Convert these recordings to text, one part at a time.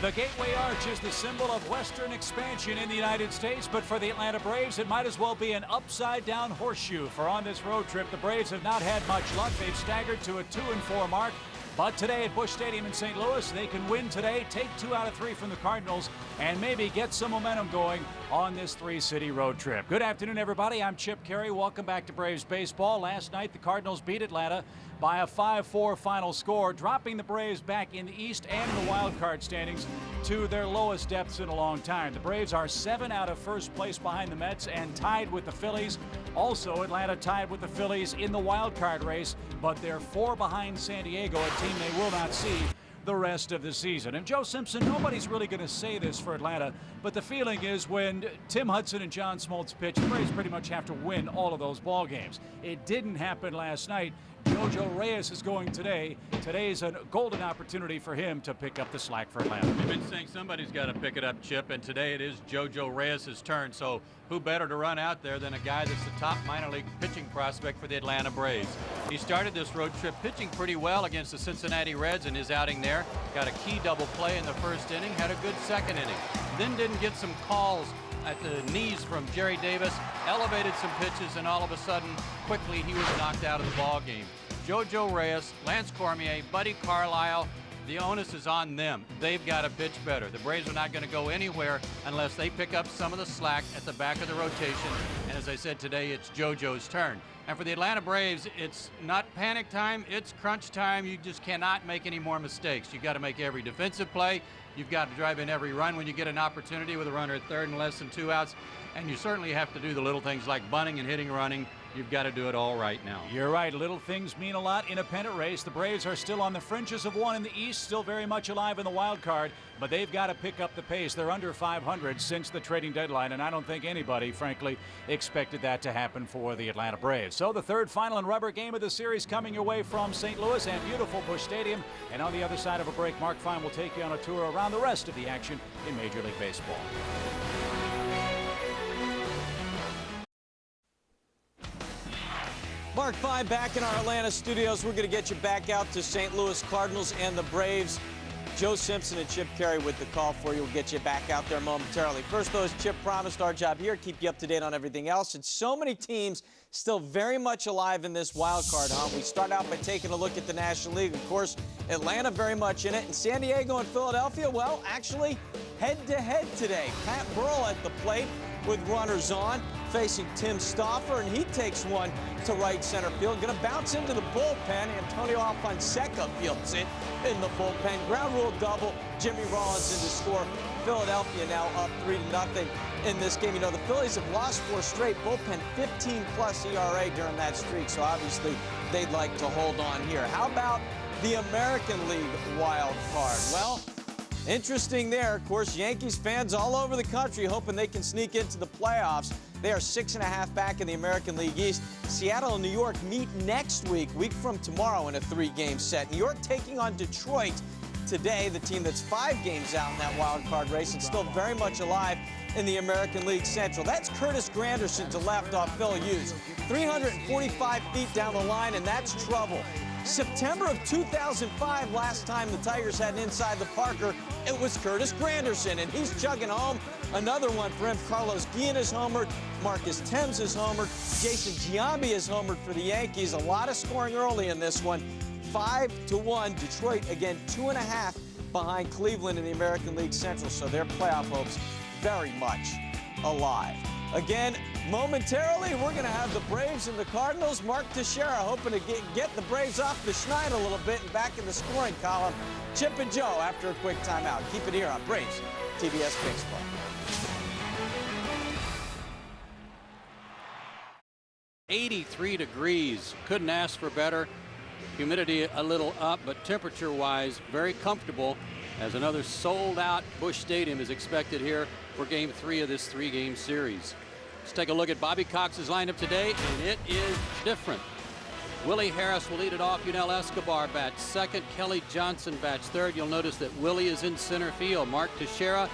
The Gateway Arch is the symbol of Western expansion in the United States, but for the Atlanta Braves, it might as well be an upside-down horseshoe. For on this road trip, the Braves have not had much luck. They've staggered to a 2-4 mark. But today at Busch Stadium in St. Louis, they can win today, take 2 out of 3 from the Cardinals, and maybe get some momentum going on this 3-city road trip. Good afternoon, everybody. I'm Chip Caray. Welcome back to Braves Baseball. Last night, the Cardinals beat Atlanta by a 5-4 final score, dropping the Braves back in the East and in the wild card standings to their lowest depths in a long time. The Braves are 7 out of first place behind the Mets and tied with the Phillies. Also, Atlanta tied with the Phillies in the wild card race, but they're 4 behind San Diego, a team they will not see the rest of the season. And Joe Simpson, nobody's really going to say this for Atlanta, but the feeling is when Tim Hudson and John Smoltz pitch, the Braves pretty much have to win all of those ball games. It didn't happen last night. Jojo Reyes is going today. Today's a golden opportunity for him to pick up the slack for Atlanta. You've been saying somebody's got to pick it up, Chip, and today it is Jojo Reyes' turn. So who better to run out there than a guy that's the top minor league pitching prospect for the Atlanta Braves. He started this road trip pitching pretty well against the Cincinnati Reds in his outing there. Got a key double play in the first inning, had a good second inning. Then didn't get some calls at the knees from Jerry Davis, elevated some pitches, and all of a sudden, quickly he was knocked out of the ball game. Jojo Reyes, Lance Cormier, Buddy Carlisle, the onus is on them. They've got to pitch better. The Braves are not going to go anywhere unless they pick up some of the slack at the back of the rotation. And as I said today, it's Jojo's turn. And for the Atlanta Braves, it's not panic time, it's crunch time. You just cannot make any more mistakes. You've got to make every defensive play. You've got to drive in every run when you get an opportunity with a runner at third and less than 2 outs. And you certainly have to do the little things like bunting and hitting, running. You've got to do it all right now. You're right. Little things mean a lot in a pennant race. The Braves are still on the fringes of one in the East, still very much alive in the wild card, but they've got to pick up the pace. They're under 500 since the trading deadline, and I don't think anybody, frankly, expected that to happen for the Atlanta Braves. So the third, final, and rubber game of the series coming your way from St. Louis and beautiful Busch Stadium. And on the other side of a break, Mark Fine will take you on a tour around the rest of the action in Major League Baseball. Mark Fine back in our Atlanta studios. We're going to get you back out to St. Louis Cardinals and the Braves. Joe Simpson and Chip Caray with the call for you. We'll get you back out there momentarily. First, though, as Chip promised, our job here, keep you up to date on everything else. And so many teams still very much alive in this wild card hunt. We start out by taking a look at the National League. Of course, Atlanta very much in it. And San Diego and Philadelphia, well, actually head-to-head today. Pat Burrell at the plate with runners on, facing Tim Stauffer, and he takes one to right center field. Going to bounce into the bullpen. Antonio Alfonseca fields it in the bullpen. Ground rule double. Jimmy Rollins in to score. Philadelphia now up 3-0 in this game. You know, the Phillies have lost 4 straight. Bullpen 15-plus ERA during that streak, so obviously they'd like to hold on here. How about the American League wild card? Well, interesting there. Of course, Yankees fans all over the country hoping they can sneak into the playoffs. They are 6.5 back in the American League East. Seattle and New York meet next week from tomorrow in a 3-game set. New York taking on Detroit today, the team that's 5 games out in that wild card race and still very much alive in the American League Central. That's Curtis Granderson to left off Phil Hughes. 345 feet down the line, and that's trouble. September of 2005, last time the Tigers had an inside the Parker, it was Curtis Granderson, and he's chugging home. Another one for him. Carlos Guillen is homered. Marcus Thames is homered. Jason Giambi is homered for the Yankees. A lot of scoring early in this one. 5-1. Detroit, again, 2.5 behind Cleveland in the American League Central, so their playoff hopes very much alive. Again, momentarily, we're going to have the Braves and the Cardinals. Mark Teixeira hoping to get the Braves off the schneid a little bit and back in the scoring column. Chip and Joe after a quick timeout. Keep it here on Braves TBS Baseball. "83 degrees. Couldn't ask for better. Humidity a little up, but temperature-wise, very comfortable as another sold-out Busch Stadium is expected here for Game 3 of this 3-game series. Let's take a look at Bobby Cox's lineup today, and it is different. Willie Harris will lead it off. Yunel Escobar bats second. Kelly Johnson bats third. You'll notice that Willie is in center field. Mark Teixeira,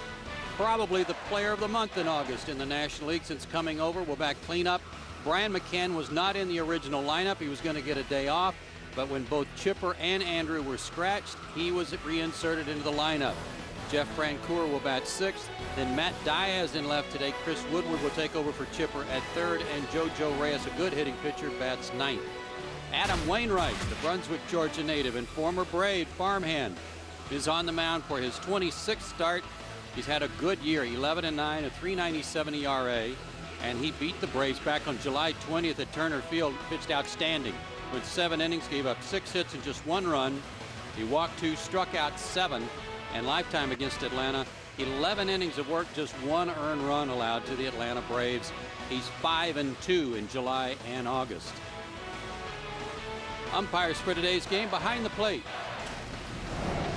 probably the player of the month in August in the National League since coming over, will back cleanup. Brian McCann was not in the original lineup. He was going to get a day off. But when both Chipper and Andrew were scratched, he was reinserted into the lineup. Jeff Francoeur will bat 6th. Then Matt Diaz in left today. Chris Woodward will take over for Chipper at 3rd. And JoJo Reyes, a good hitting pitcher, bats 9th. Adam Wainwright, the Brunswick, Georgia native and former Brave farmhand, is on the mound for his 26th start. He's had a good year, 11-9, a 3.97 ERA, and he beat the Braves back on July 20th at Turner Field. Pitched outstanding. Went 7 innings, gave up 6 hits and just 1 run. He walked 2, struck out 7, and lifetime against Atlanta, 11 innings of work, just 1 earned run allowed to the Atlanta Braves. He's 5-2 in July and August. Umpires for today's game behind the plate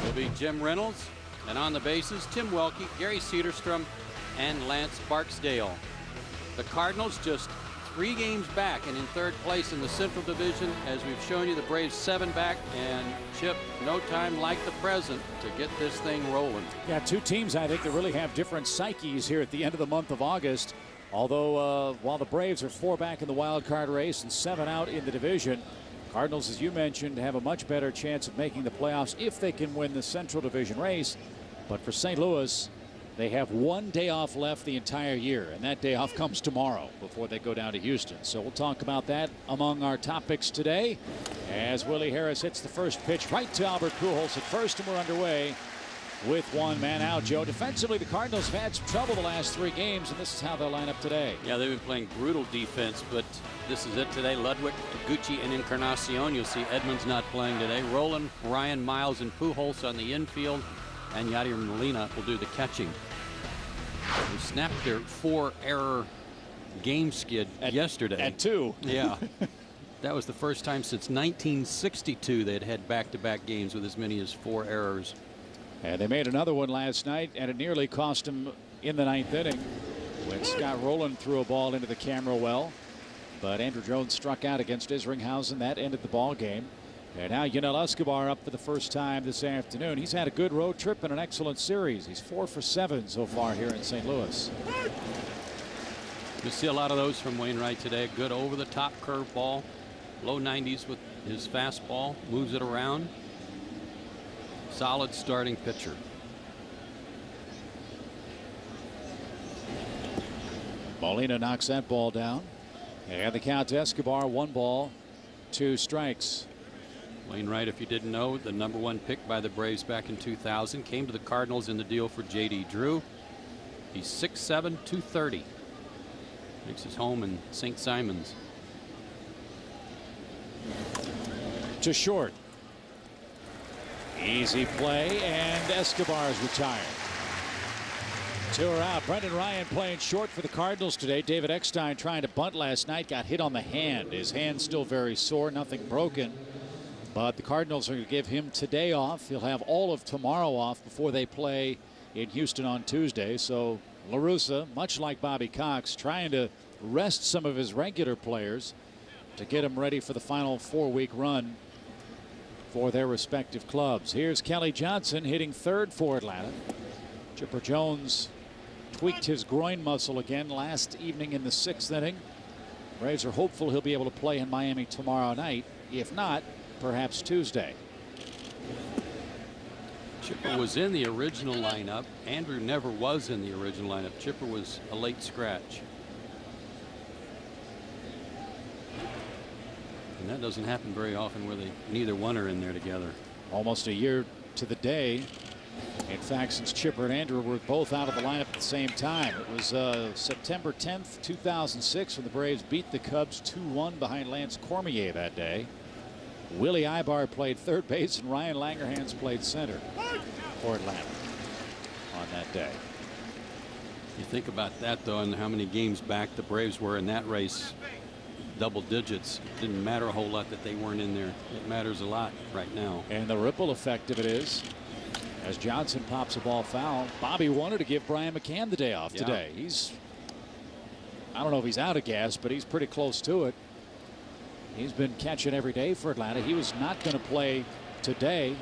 will be Jim Reynolds, and on the bases, Tim Welke, Gary Cedarstrom, and Lance Barksdale. The Cardinals just 3 games back and in 3rd place in the Central Division. As we've shown you, the Braves 7 back, and Chip, no time like the present to get this thing rolling. Yeah, 2 teams I think that really have different psyches here at the end of the month of August. Although while the Braves are 4 back in the wild card race and 7 out in the division, Cardinals, as you mentioned, have a much better chance of making the playoffs if they can win the Central Division race. But for St. Louis, they have 1 day off left the entire year, and that day off comes tomorrow before they go down to Houston. So we'll talk about that among our topics today as Willie Harris hits the first pitch right to Albert Pujols at first, and we're underway with 1 man out. Joe, defensively, the Cardinals have had some trouble the last 3 games, and this is how they'll line up today. Yeah, they've been playing brutal defense, but this is it today. Ludwig, Taguchi, and Encarnacion. You'll see Edmonds not playing today. Roland, Ryan, Miles, and Pujols on the infield, and Yadier Molina will do the catching. They snapped their 4-error game skid yesterday. At 2. Yeah. That was the first time since 1962 they'd had back-to-back games with as many as 4 errors. And they made another one last night, and it nearly cost them in the 9th inning when Scott Rowland threw a ball into the camera well. But Andrew Jones struck out against Isringhausen. That ended the ball game. And now Yunel Escobar up for the first time this afternoon. He's had a good road trip and an excellent series. He's 4 for 7 so far here in St. Louis. You'll see a lot of those from Wainwright today. Good over-the-top curveball. Low 90s with his fastball. Moves it around. Solid starting pitcher. Molina knocks that ball down. And the count to Escobar, 1 ball, 2 strikes. Wainwright, if you didn't know, the #1 pick by the Braves back in 2000, came to the Cardinals in the deal for J.D. Drew. He's 6'7", 230. Makes his home in St. Simons. To short. Easy play, and Escobar is retired. 2 are out. Brendan Ryan playing short for the Cardinals today. David Eckstein trying to bunt last night, got hit on the hand. His hand's still very sore, nothing broken. But the Cardinals are going to give him today off. He'll have all of tomorrow off before they play in Houston on Tuesday. So La Russa, much like Bobby Cox, trying to rest some of his regular players to get them ready for the final 4-week run for their respective clubs. Here's Kelly Johnson hitting 3rd for Atlanta. Chipper Jones tweaked his groin muscle again last evening in the 6th inning. Braves are hopeful he'll be able to play in Miami tomorrow night. If not, perhaps Tuesday. Chipper was in the original lineup. Andrew never was in the original lineup. Chipper was a late scratch. And that doesn't happen very often where neither one are in there together. Almost a year to the day. In fact, since Chipper and Andrew were both out of the lineup at the same time. It was September 10th, 2006 when the Braves beat the Cubs 2-1 behind Lance Cormier that day. Willie Ibar played 3rd base and Ryan Langerhans played center for Atlanta on that day. You think about that, though, and how many games back the Braves were in that race. Double digits. It didn't matter a whole lot that they weren't in there. It matters a lot right now. And the ripple effect of it is, as Johnson pops a ball foul, Bobby wanted to give Brian McCann the day off today. He's, I don't know if he's out of gas, but he's pretty close to it. He's been catching every day for Atlanta. He was not going to play today,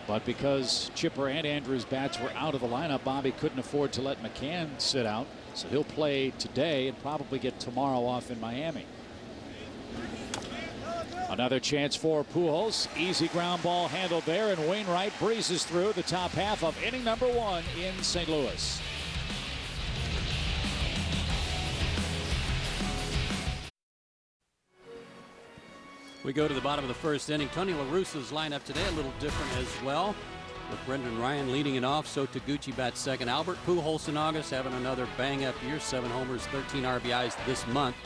but because Chipper and Andrew's bats were out of the lineup, Bobby couldn't afford to let McCann sit out. So he'll play today and probably get tomorrow off in Miami. Another chance for Pujols. Easy ground ball handled there, and Wainwright breezes through the top half of inning number 1 in St. Louis. We go to the bottom of the first inning. Tony La Russa's lineup today a little different as well, with Brendan Ryan leading it off. So Taguchi bats second. Albert Pujols in August having another bang-up year. 7 homers, 13 RBIs this month.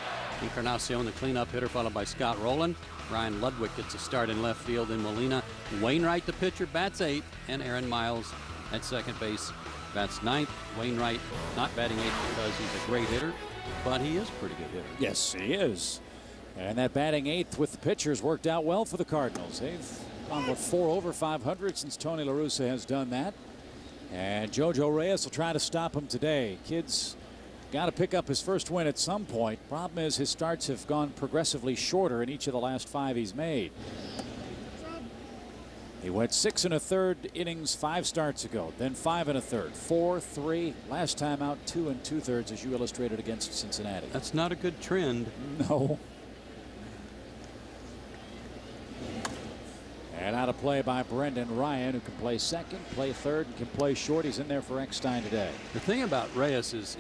Encarnacion, the cleanup hitter, followed by Scott Rowland. Ryan Ludwig gets a start in left field in Molina. Wainwright, the pitcher, bats 8th. And Aaron Miles at second base bats 9th. Wainwright not batting 8th because he's a great hitter, but he is a pretty good hitter. Yes, he is. And that batting 8th with the pitchers worked out well for the Cardinals. They've gone with 4 over 500 since Tony La Russa has done that. And JoJo Reyes will try to stop him today. Kid's got to pick up his first win at some point. Problem is his starts have gone progressively shorter in each of the last 5 he's made. He went 6 1/3 innings 5 starts ago, then 5 1/3, 4, 3, last time out 2 2/3 as you illustrated against Cincinnati. That's not a good trend. No. And out of play by Brendan Ryan, who can play second, play third, and can play short. He's in there for Eckstein today. The thing about Reyes is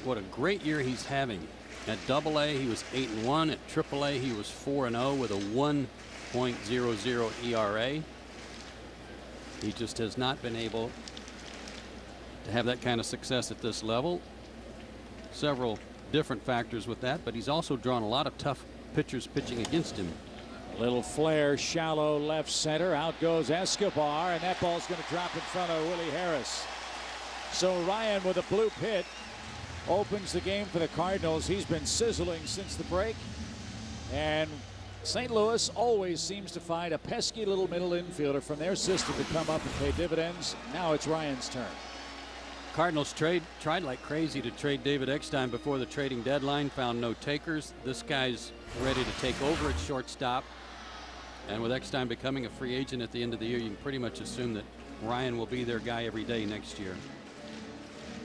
what a great year he's having. At Double-A, he was 8-1. At Triple-A, he was 4-0 with a 1.00 ERA. He just has not been able to have that kind of success at this level. Several different factors with that, but he's also drawn a lot of tough pitchers pitching against him. Little flare, shallow left center. Out goes Escobar, and that ball's going to drop in front of Willie Harris. So Ryan with a bloop hit opens the game for the Cardinals. He's been sizzling since the break. And St. Louis always seems to find a pesky little middle infielder from their system to come up and pay dividends. Now it's Ryan's turn. Cardinals tried like crazy to trade David Eckstein before the trading deadline, found no takers. This guy's ready to take over at shortstop. And with Eckstein becoming a free agent at the end of the year, you can pretty much assume that Ryan will be their guy every day next year.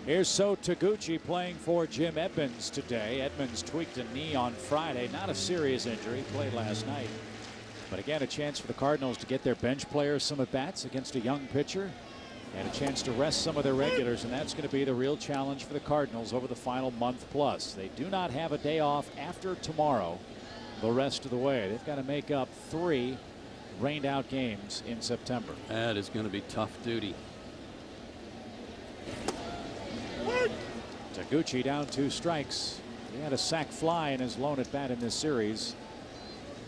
Here's So Taguchi playing for Jim Edmonds today. Edmonds tweaked a knee on Friday. Not a serious injury. Played last night. But again, a chance for the Cardinals to get their bench players some at-bats against a young pitcher. And a chance to rest some of their regulars. And that's going to be the real challenge for the Cardinals over the final month plus. They do not have a day off after tomorrow the rest of the way. They've got to make up 3 rained out games in September. That is going to be tough duty. Taguchi down 2 strikes. He had a sac fly in his lone at bat in this series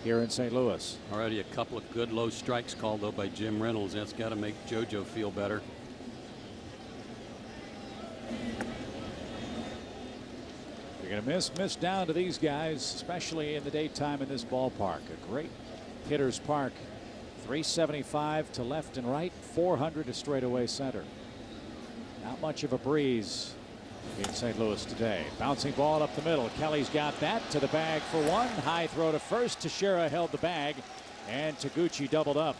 here in St. Louis. Already a couple of good low strikes called though by Jim Reynolds. That's got to make JoJo feel better. You're going to miss down to these guys, especially in the daytime in this ballpark. A great hitter's park. 375 to left and right, 400 to straightaway center. Not much of a breeze in St. Louis today. Bouncing ball up the middle. Kelly's got that to the bag for 1. High throw to first. Teixeira held the bag, and Taguchi doubled up.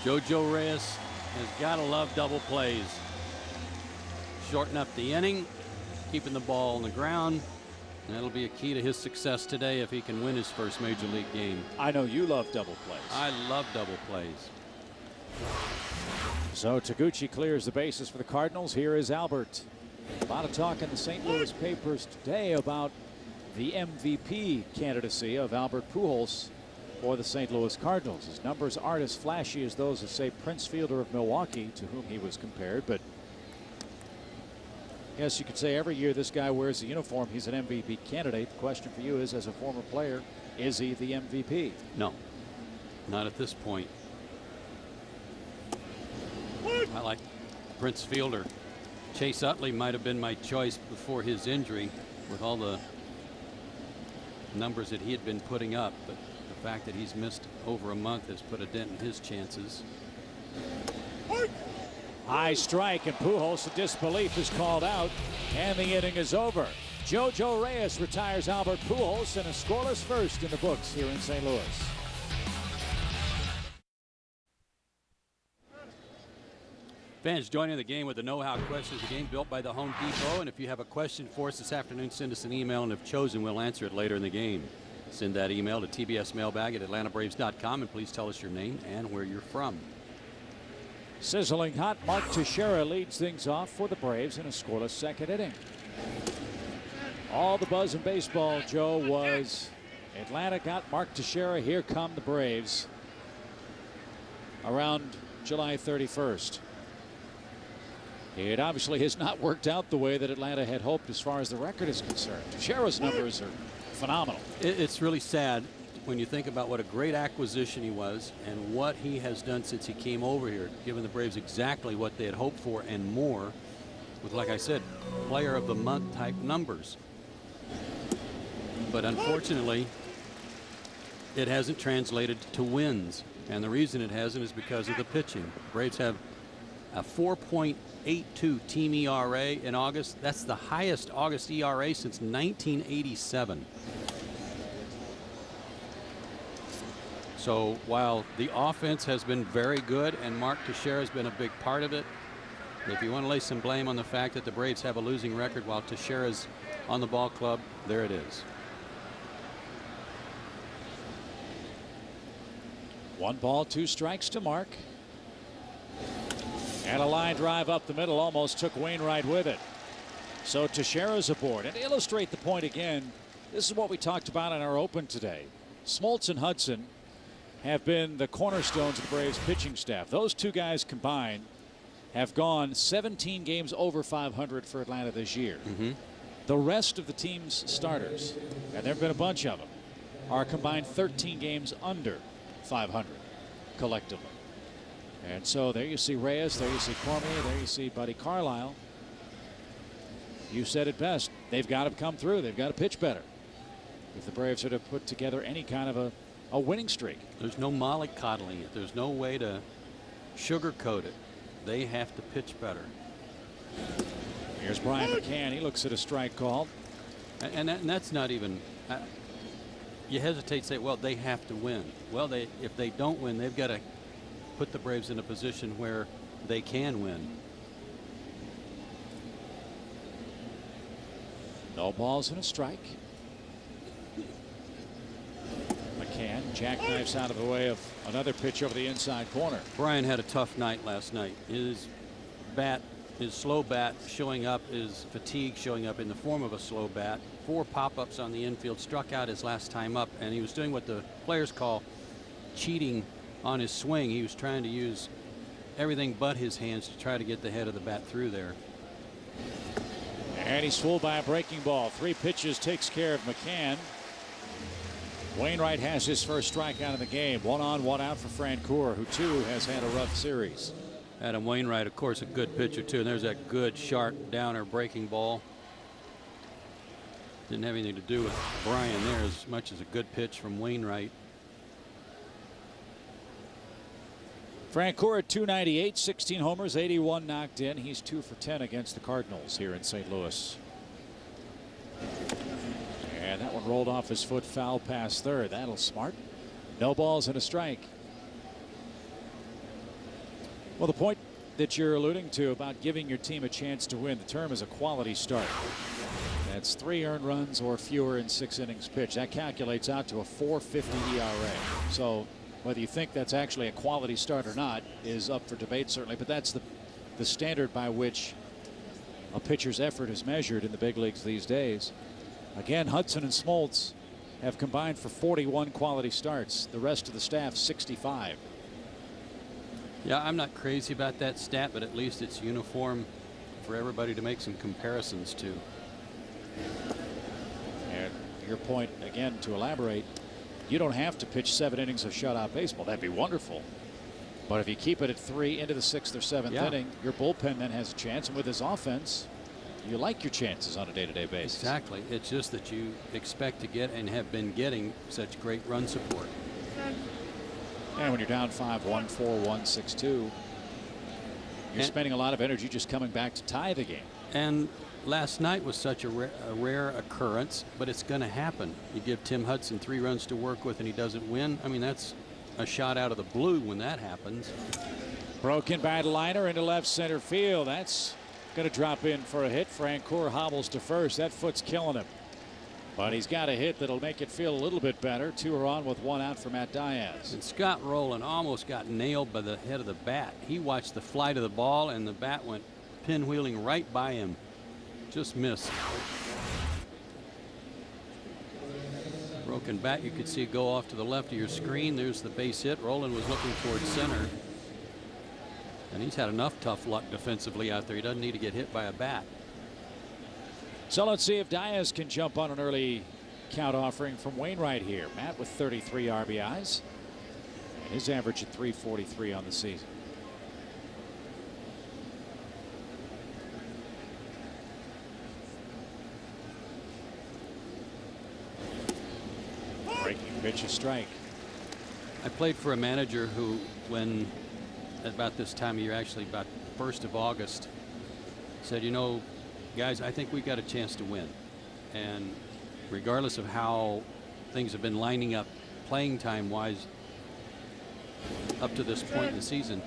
JoJo Reyes has got to love double plays. Shorten up the inning, keeping the ball on the ground. And that'll be a key to his success today if he can win his first major league game. I know you love double plays. I love double plays. So Taguchi clears the bases for the Cardinals. Here is Albert. A lot of talk in the St. Louis papers today about the MVP candidacy of Albert Pujols for the St. Louis Cardinals. His numbers aren't as flashy as those of, say, Prince Fielder of Milwaukee, to whom he was compared, but yes, you could say every year this guy wears the uniform, he's an MVP candidate. The question for you is, as a former player, is he the MVP? No, not at this point. I like Prince Fielder. Chase Utley might have been my choice before his injury with all the numbers that he had been putting up, but the fact that he's missed over a month has put a dent in his chances. High strike, and Pujols in disbelief is called out, and the inning is over. JoJo Reyes retires Albert Pujols in a scoreless first in the books here in St. Louis. Fans joining the game with the know-how questions. The game built by the Home Depot. And if you have a question for us this afternoon, send us an email, and if chosen, we'll answer it later in the game. Send that email to tbsmailbag@atlantabraves.com, and please tell us your name and where you're from. Sizzling hot, Mark Teixeira leads things off for the Braves in a scoreless second inning. All the buzz in baseball, Joe, was Atlanta got Mark Teixeira. Here come the Braves around July 31st. It obviously has not worked out the way that Atlanta had hoped as far as the record is concerned. Teixeira's numbers are phenomenal. It's really sad when you think about what a great acquisition he was and what he has done since he came over here, giving the Braves exactly what they had hoped for and more, with, like I said, player of the month type numbers. But unfortunately, it hasn't translated to wins. And the reason it hasn't is because of the pitching. The Braves have a 4.82 team ERA in August. That's the highest August ERA since 1987. So while the offense has been very good and Mark Teixeira has been a big part of it, if you want to lay some blame on the fact that the Braves have a losing record while Teixeira's on the ball club, there it is. 1 ball, 2 strikes to Mark. And a line drive up the middle almost took Wainwright with it. So Teixeira's aboard. And to illustrate the point again, this is what we talked about in our open today. Smoltz and Hudson have been the cornerstones of the Braves pitching staff. Those two guys combined have gone 17 games over 500 for Atlanta this year. The rest of the team's starters, and there have been a bunch of them, are combined 13 games under 500 collectively. And so there you see Reyes, there you see Cormier, there you see Buddy Carlisle. You said it best. They've got to come through. They've got to pitch better if the Braves are to put together any kind of a winning streak. There's no mollycoddling it. There's no way to sugarcoat it. They have to pitch better. Here's Brian McCann. He looks at a strike call. And that's not even, you hesitate to say, well, they have to win. Well, if they don't win, they've got to put the Braves in a position where they can win. No balls and a strike. McCann jackknifes out of the way of another pitch over the inside corner. Brian had a tough night last night. His slow bat showing up, his fatigue showing up in the form of a slow bat. 4 pop-ups on the infield, struck out his last time up, and he was doing what the players call cheating on his swing. He was trying to use everything but his hands to try to get the head of the bat through there. And he's fooled by a breaking ball. 3 pitches takes care of McCann. Wainwright has his first strikeout of the game. 1 on, 1 out for Francoeur, who too has had a rough series. Adam Wainwright, of course, a good pitcher too. And there's that good sharp downer breaking ball. Didn't have anything to do with Brian there as much as a good pitch from Wainwright. Francoeur at 298, 16 homers, 81 knocked in. He's 2 for 10 against the Cardinals here in St. Louis. And that one rolled off his foot, foul past third. That'll smart. No balls and a strike. Well, the point that you're alluding to about giving your team a chance to win, the term is a quality start. That's 3 earned runs or fewer in 6 innings pitched. That calculates out to a 4.50 ERA. So whether you think that's actually a quality start or not is up for debate, certainly, but that's the standard by which a pitcher's effort is measured in the big leagues these days. Again, Hudson and Smoltz have combined for 41 quality starts. The rest of the staff 65. Yeah, I'm not crazy about that stat, but at least it's uniform for everybody to make some comparisons to. And your point, again, to elaborate, you don't have to pitch 7 innings of shutout baseball. That'd be wonderful. But if you keep it at 3 into the 6th or 7th inning, your bullpen then has a chance. And with his offense, you like your chances on a day-to-day basis. Exactly. It's just that you expect to get and have been getting such great run support. And when you're down 5-1, 4-1, 6-2, you're spending a lot of energy just coming back to tie the game. And last night was such a rare occurrence, but it's going to happen. You give Tim Hudson 3 runs to work with and he doesn't win. I mean, that's a shot out of the blue when that happens. Broken bat liner into left center field. That's going to drop in for a hit. Francoeur hobbles to first. That foot's killing him. But he's got a hit that'll make it feel a little bit better. 2 are on with 1 out for Matt Diaz. And Scott Rowland almost got nailed by the head of the bat. He watched the flight of the ball, and the bat went pinwheeling right by him. Just missed. Broken bat, you could see go off to the left of your screen. There's the base hit. Rowland was looking towards center. And he's had enough tough luck defensively out there. He doesn't need to get hit by a bat. So let's see if Diaz can jump on an early count offering from Wainwright here. Matt with 33 RBIs. And his average at 343 on the season. Breaking pitch, a strike. I played for a manager who, when about this time of year, actually about 1st of August, said, you know, guys, I think we got a chance to win. And regardless of how things have been lining up playing time wise up to this point in the season,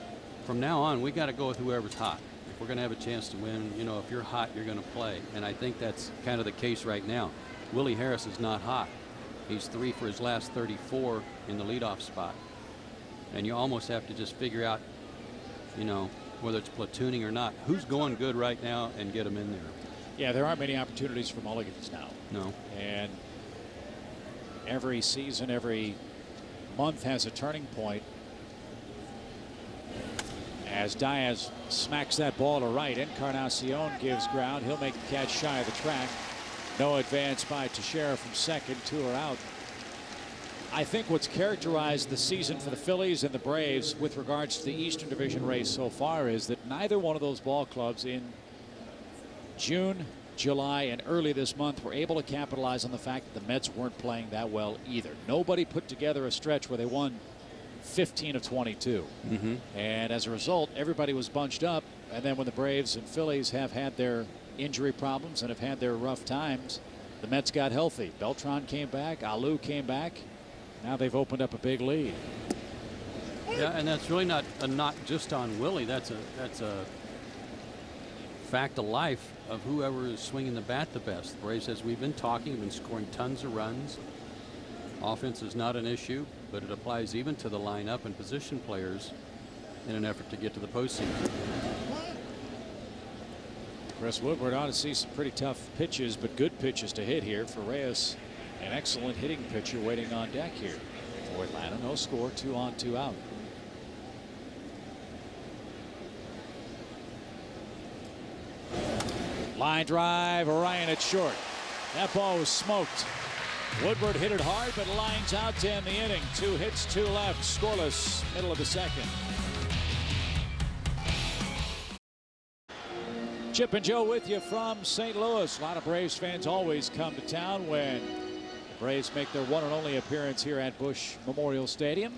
from now on, we got to go with whoever's hot. If we're going to have a chance to win, you know, if you're hot, you're going to play. And I think that's kind of the case right now. Willie Harris is not hot. He's 3 for his last 34 in the leadoff spot. And you almost have to just figure out, you know, whether it's platooning or not, who's going good right now and get them in there. Yeah, there aren't many opportunities for mulligans now. No. And every season, every month has a turning point. As Diaz smacks that ball to right, Encarnacion gives ground. He'll make the catch shy of the track. No advance by Teixeira from second. 2 are out. I think what's characterized the season for the Phillies and the Braves with regards to the Eastern Division race so far is that neither one of those ball clubs in June, July, and early this month were able to capitalize on the fact that the Mets weren't playing that well either. Nobody put together a stretch where they won 15 of 22. And as a result, everybody was bunched up. And then when the Braves and Phillies have had their injury problems and have had their rough times, the Mets got healthy. Beltran came back. Alou came back. Now they've opened up a big lead. Yeah, and that's really not a knock just on Willie. That's a fact of life of whoever is swinging the bat the best. The Braves, as we've been talking, have been scoring tons of runs. Offense is not an issue, but it applies even to the lineup and position players in an effort to get to the postseason. Chris Woodward ought to see some pretty tough pitches, but good pitches to hit here for Reyes. An excellent hitting pitcher waiting on deck here for Atlanta. No score, 2 on, 2 out. Line drive, Ryan at short. That ball was smoked. Woodward hit it hard, but lines out to end the inning. 2 hits, 2 left, scoreless, middle of the second. Chip and Joe with you from St. Louis. A lot of Braves fans always come to town when the Braves make their one and only appearance here at Busch Memorial Stadium.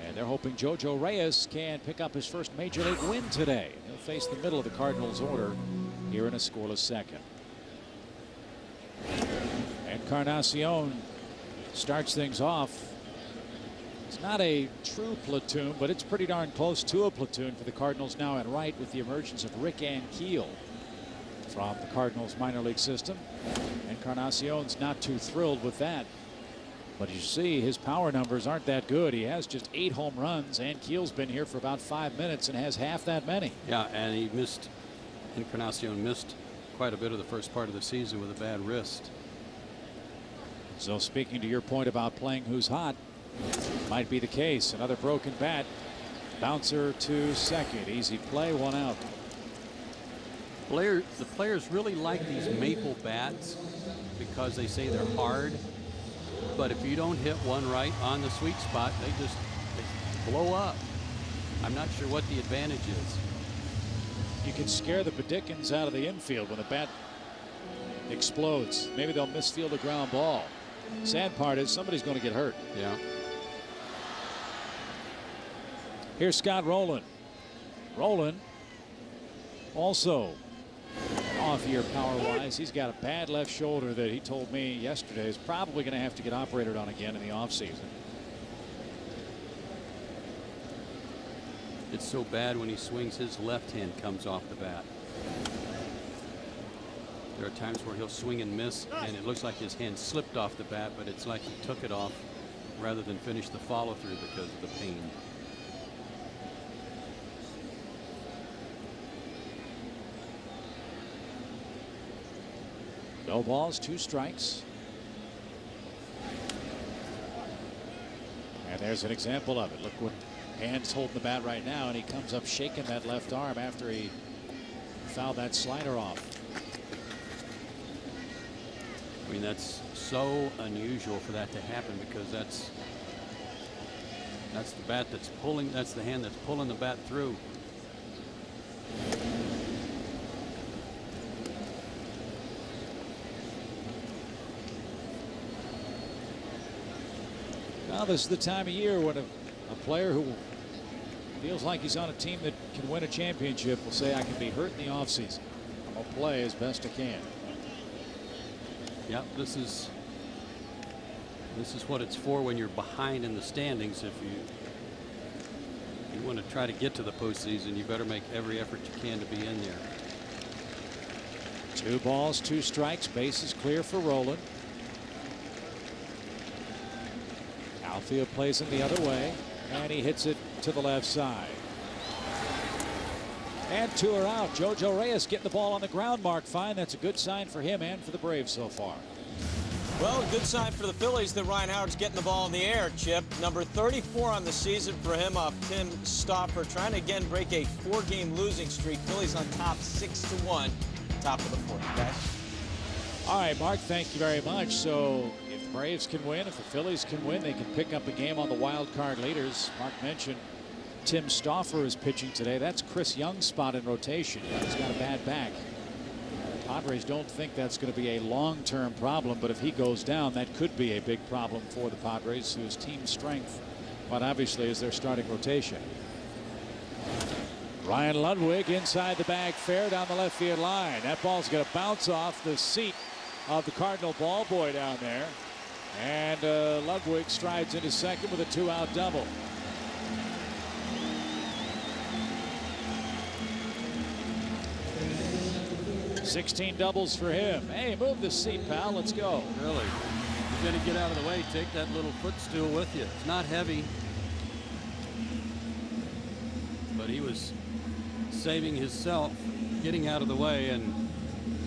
And they're hoping JoJo Reyes can pick up his first major league win today. He'll face the middle of the Cardinals order here in a scoreless second. Encarnacion starts things off. It's not a true platoon, but it's pretty darn close to a platoon for the Cardinals now at right with the emergence of Rick Ankiel from the Cardinals minor league system. Encarnacion's not too thrilled with that. But you see, his power numbers aren't that good. He has just 8 home runs. Ankiel's been here for about 5 minutes and has half that many. Yeah, and he missed, Encarnacion missed quite a bit of the first part of the season with a bad wrist. So speaking to your point about playing who's hot, might be the case. Another broken bat. Bouncer to second. Easy play, 1 out. The players really like these maple bats because they say they're hard. But if you don't hit one right on the sweet spot, they blow up. I'm not sure what the advantage is. You can scare the Bedickens out of the infield when the bat explodes. Maybe they'll misfield a ground ball. Sad part is somebody's going to get hurt. Yeah. Here's Scott Rowland. Rowland also off here power-wise. He's got a bad left shoulder that he told me yesterday is probably going to have to get operated on again in the offseason. It's so bad when he swings, his left hand comes off the bat. There are times where he'll swing and miss, and it looks like his hand slipped off the bat, but it's like he took it off rather than finish the follow through because of the pain. No balls, 2 strikes. And there's an example of it. Look what hand's holding the bat right now, and he comes up shaking that left arm after he fouled that slider off. I mean, that's so unusual for that to happen because that's the bat that's pulling, that's the hand that's pulling the bat through. Now this is the time of year when a player who feels like he's on a team that can win a championship will say, I can be hurt in the offseason. I'm going to play as best I can. Yeah, this is what it's for when you're behind in the standings. If you want to try to get to the postseason, you better make every effort you can to be in there. 2 balls, 2 strikes, bases clear for Roland. Outfield plays him the other way, and he hits it to the left side. And 2 are out. JoJo Reyes getting the ball on the ground, Mark Fine. That's a good sign for him and for the Braves so far. Well, a good sign for the Phillies that Ryan Howard's getting the ball in the air, Chip. Number 34 on the season for him off Tim Stauffer, trying to again break a 4-game losing streak. Phillies on top 6-1, top of the 4th, guys. All right, Mark, thank you very much. So if the Braves can win, if the Phillies can win, they can pick up a game on the wild card leaders. Mark mentioned Tim Stauffer is pitching today. That's Chris Young's spot in rotation. He's got a bad back. Padres don't think that's going to be a long-term problem, but if he goes down, that could be a big problem for the Padres, whose team strength, but obviously, is their starting rotation. Ryan Ludwig inside the bag, fair down the left field line. That ball's going to bounce off the seat of the Cardinal ball boy down there, and Ludwig strides into second with a 2-out double. 16 doubles for him. Hey, move the seat, pal. Let's go. Really? You're going to get out of the way. Take that little footstool with you. It's not heavy. But he was saving himself, getting out of the way, and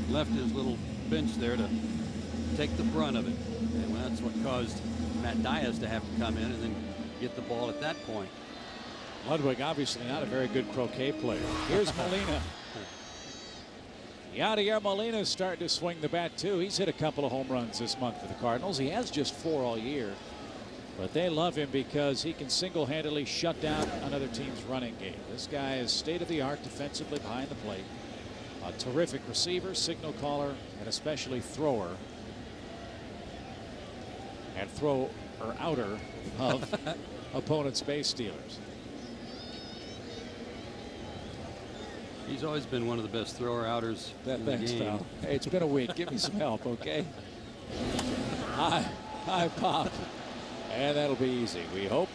left his little bench there to take the brunt of it. And that's what caused Matt Diaz to have to come in and then get the ball at that point. Ludwig obviously not a very good croquet player. Here's Molina. Yadier Molina's starting to swing the bat too. He's hit a couple of home runs this month for the Cardinals. He has just 4 all year, but they love him because he can single-handedly shut down another team's running game. This guy is state-of-the-art defensively behind the plate. A terrific receiver, signal caller, and especially thrower. And outer of opponent's base stealers. He's always been one of the best thrower-outers in the Thanks, game. pal. Hey, it's been a week. Give me some help, okay? High pop. And that'll be easy, we hope.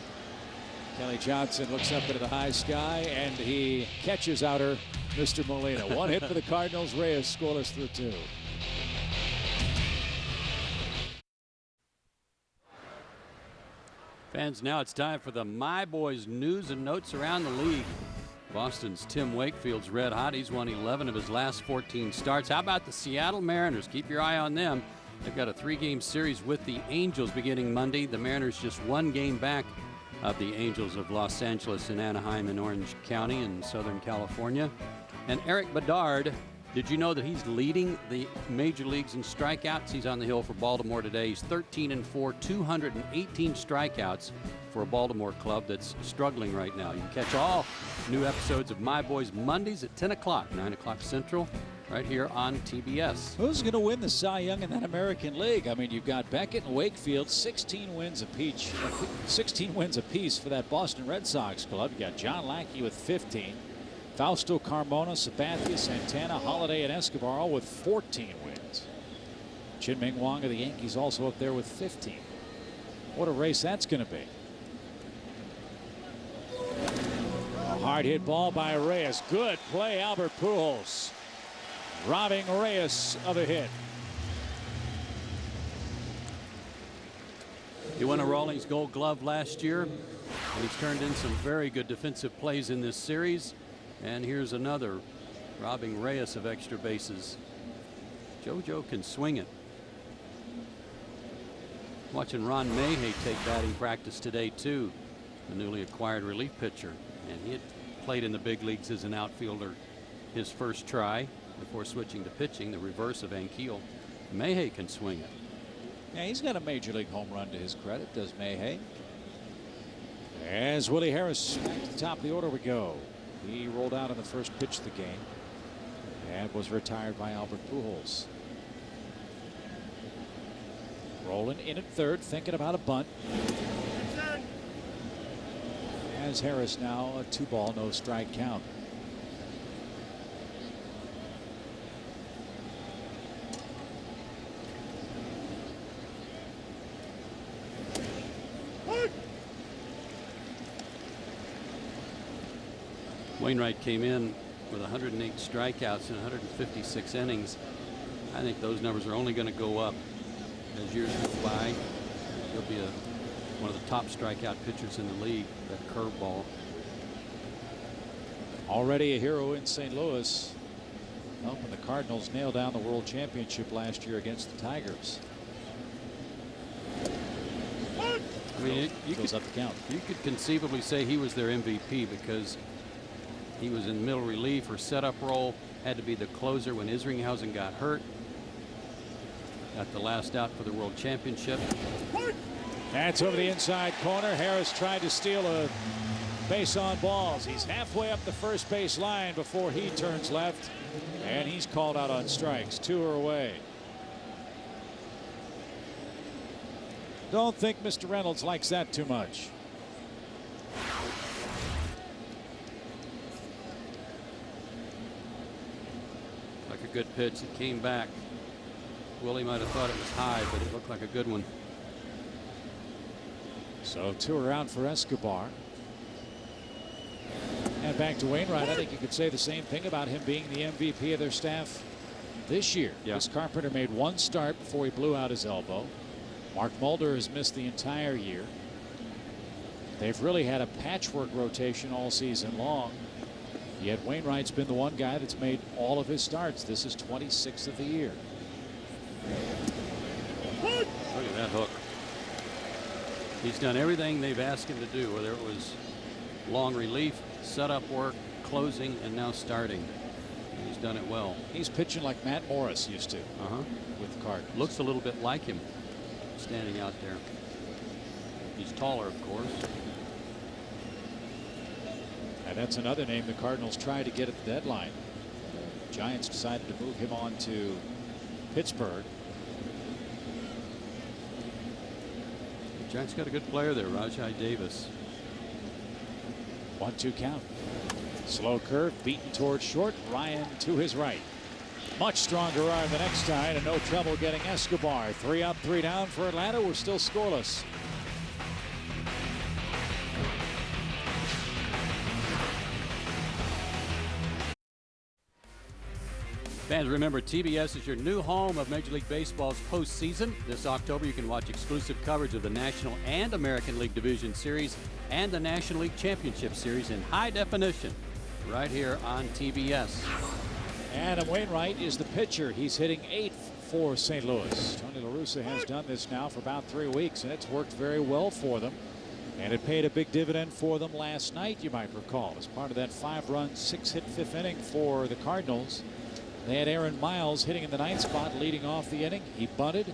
Kelly Johnson looks up into the high sky, and he catches outer Mr. Molina. 1 hit for the Cardinals. Reyes scoreless through 2. Fans, now it's time for the My Boys news and notes around the league. Boston's Tim Wakefield's red hot. He's won 11 of his last 14 starts. How about the Seattle Mariners? Keep your eye on them. They've got a 3-game series with the Angels beginning Monday. The Mariners just 1 game back of the Angels of Los Angeles and Anaheim in Orange County in Southern California. And Eric Bedard, did you know that he's leading the major leagues in strikeouts? He's on the hill for Baltimore today. He's 13-4, 218 strikeouts for a Baltimore club that's struggling right now. You can catch all new episodes of My Boys Mondays at 10 o'clock, 9 o'clock Central, right here on TBS. Who's going to win the Cy Young in that American League? I mean, you've got Beckett and Wakefield, 16 wins apiece for that Boston Red Sox club. You got John Lackey with 15. Fausto Carmona, Sabathia, Santana, Holiday, and Escobar all with 14 wins. Chin-Ming Wong of the Yankees also up there with 15. What a race that's going to be. A hard Hard hit ball by Reyes. Good play, Albert Pujols. Robbing Reyes of a hit. He won a Rawlings Gold Glove last year, and he's turned in some very good defensive plays in this series. And here's another, robbing Reyes of extra bases. JoJo can swing it. Watching Ron Mayhay take batting practice today too, the newly acquired relief pitcher, and he had played in the big leagues as an outfielder his first try before switching to pitching, the reverse of Ankiel. Mayhay can swing it. Yeah, he's got a major league home run to his credit, does Mayhay. As Willie Harris back to the top of the order we go. He rolled out in the first pitch of the game and was retired by Albert Pujols. Rolling in at third, thinking about a bunt. As Harris now a 2-ball, no strike count. Wainwright came in with 108 strikeouts in 156 innings. I think those numbers are only going to go up as years go by. He'll be one of the top strikeout pitchers in the league. That curveball. Already a hero in St. Louis, helping the Cardinals nail down the World Championship last year against the Tigers. I mean, you could conceivably say he was their MVP because he was in middle relief or setup role, had to be the closer when Isringhausen got hurt. Got the last out for the World Championship. That's over the inside corner. Harris tried to steal a base on balls. He's halfway up the first base line before he turns left, and he's called out on strikes. 2 are away. Don't think Mr. Reynolds likes that too much. Like a good pitch. It came back. Willie might have thought it was high, but it looked like a good one. So 2 are out for Escobar. And back to Wainwright. I think you could say the same thing about him being the MVP of their staff this year. Yeah. Chris Carpenter made 1 start before he blew out his elbow. Mark Mulder has missed the entire year. They've really had a patchwork rotation all season long. Yet Wainwright's been the one guy that's made all of his starts. This is 26th of the year. Look at that hook. He's done everything they've asked him to do, whether it was long relief, setup work, closing, and now starting. And he's done it well. He's pitching like Matt Morris used to with the Cardinals. Looks a little bit like him standing out there. He's taller, of course. And that's another name the Cardinals tried to get at the deadline. The Giants decided to move him on to Pittsburgh. The Giants got a good player there, Rajai Davis. 1-2 count. Slow curve, beaten towards short. Ryan to his right. Much stronger arm the next time, and no trouble getting Escobar. 3 up, 3 down for Atlanta. We're still scoreless. Fans, remember, TBS is your new home of Major League Baseball's postseason. This October, you can watch exclusive coverage of the National and American League Division Series and the National League Championship Series in high definition right here on TBS. Adam Wainwright is the pitcher. He's hitting 8th for St. Louis. Tony La Russa has done this now for about 3 weeks, and it's worked very well for them. And it paid a big dividend for them last night, you might recall, as part of that 5-run, 6-hit 5th inning for the Cardinals. They had Aaron Miles hitting in the 9th spot, leading off the inning. He bunted.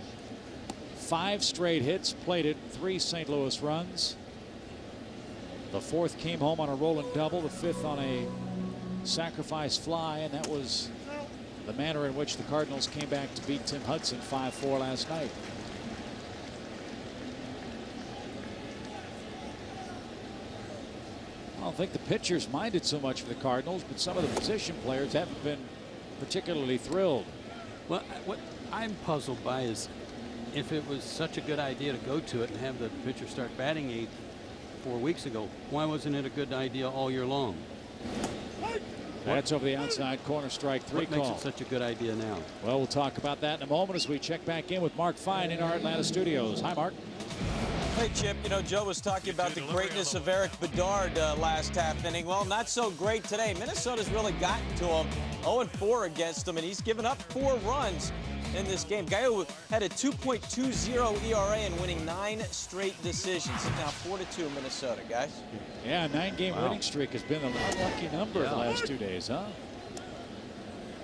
5 straight hits, plated 3 St. Louis runs. The 4th came home on a rolling double, the 5th on a sacrifice fly, and that was the manner in which the Cardinals came back to beat Tim Hudson 5-4 last night. I don't think the pitchers minded so much for the Cardinals, but some of the position players haven't been particularly thrilled. Well, what I'm puzzled by is if it was such a good idea to go to it and have the pitcher start batting 8 4 weeks ago, why wasn't it a good idea all year long? That's over the outside corner, strike three What makes call. it such a good idea now? Well, we'll talk about that in a moment as we check back in with Mark Fine in our Atlanta studios. Hi, Mark. Hey, Chip, you know, Joe was talking about the greatness of Eric Bedard last half inning. Well, not so great today. Minnesota's really gotten to him. 0-4 against him, and he's given up 4 runs in this game. Guy who had a 2.20 ERA and winning 9 straight decisions. It's now 4-2 Minnesota, guys. Yeah, 9-game winning streak has been an unlucky number the last 2 days, huh?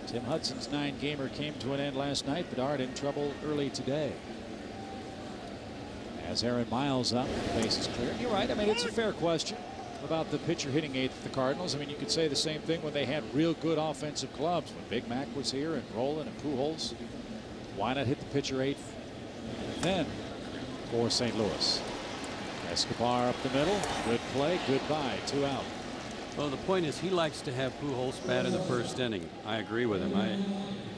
Tim Hudson's 9-gamer came to an end last night. Bedard in trouble early today. As Aaron Miles up, base is clear. You're right. I mean, it's a fair question about the pitcher hitting eighth for the Cardinals. I mean, you could say the same thing when they had real good offensive clubs. When Big Mac was here and Roland and Pujols, why not hit the pitcher eighth then for St. Louis? Escobar up the middle. Good play. Goodbye. 2 out. Well, the point is he likes to have Pujols bat in the first inning. I agree with him.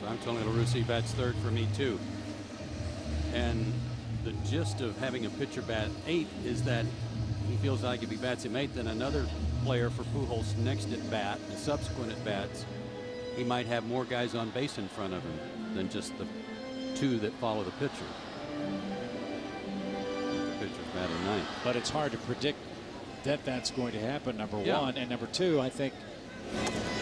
I'm Tony La Russa, he bats third for me too. And the gist of having a pitcher bat 8 is that he feels like if he bats him 8, then another player for Pujols next at bat, the subsequent at bats, he might have more guys on base in front of him than just the 2 that follow the pitcher. The pitcher's batting 9th. But it's hard to predict that that's going to happen, number one. And number 2, I think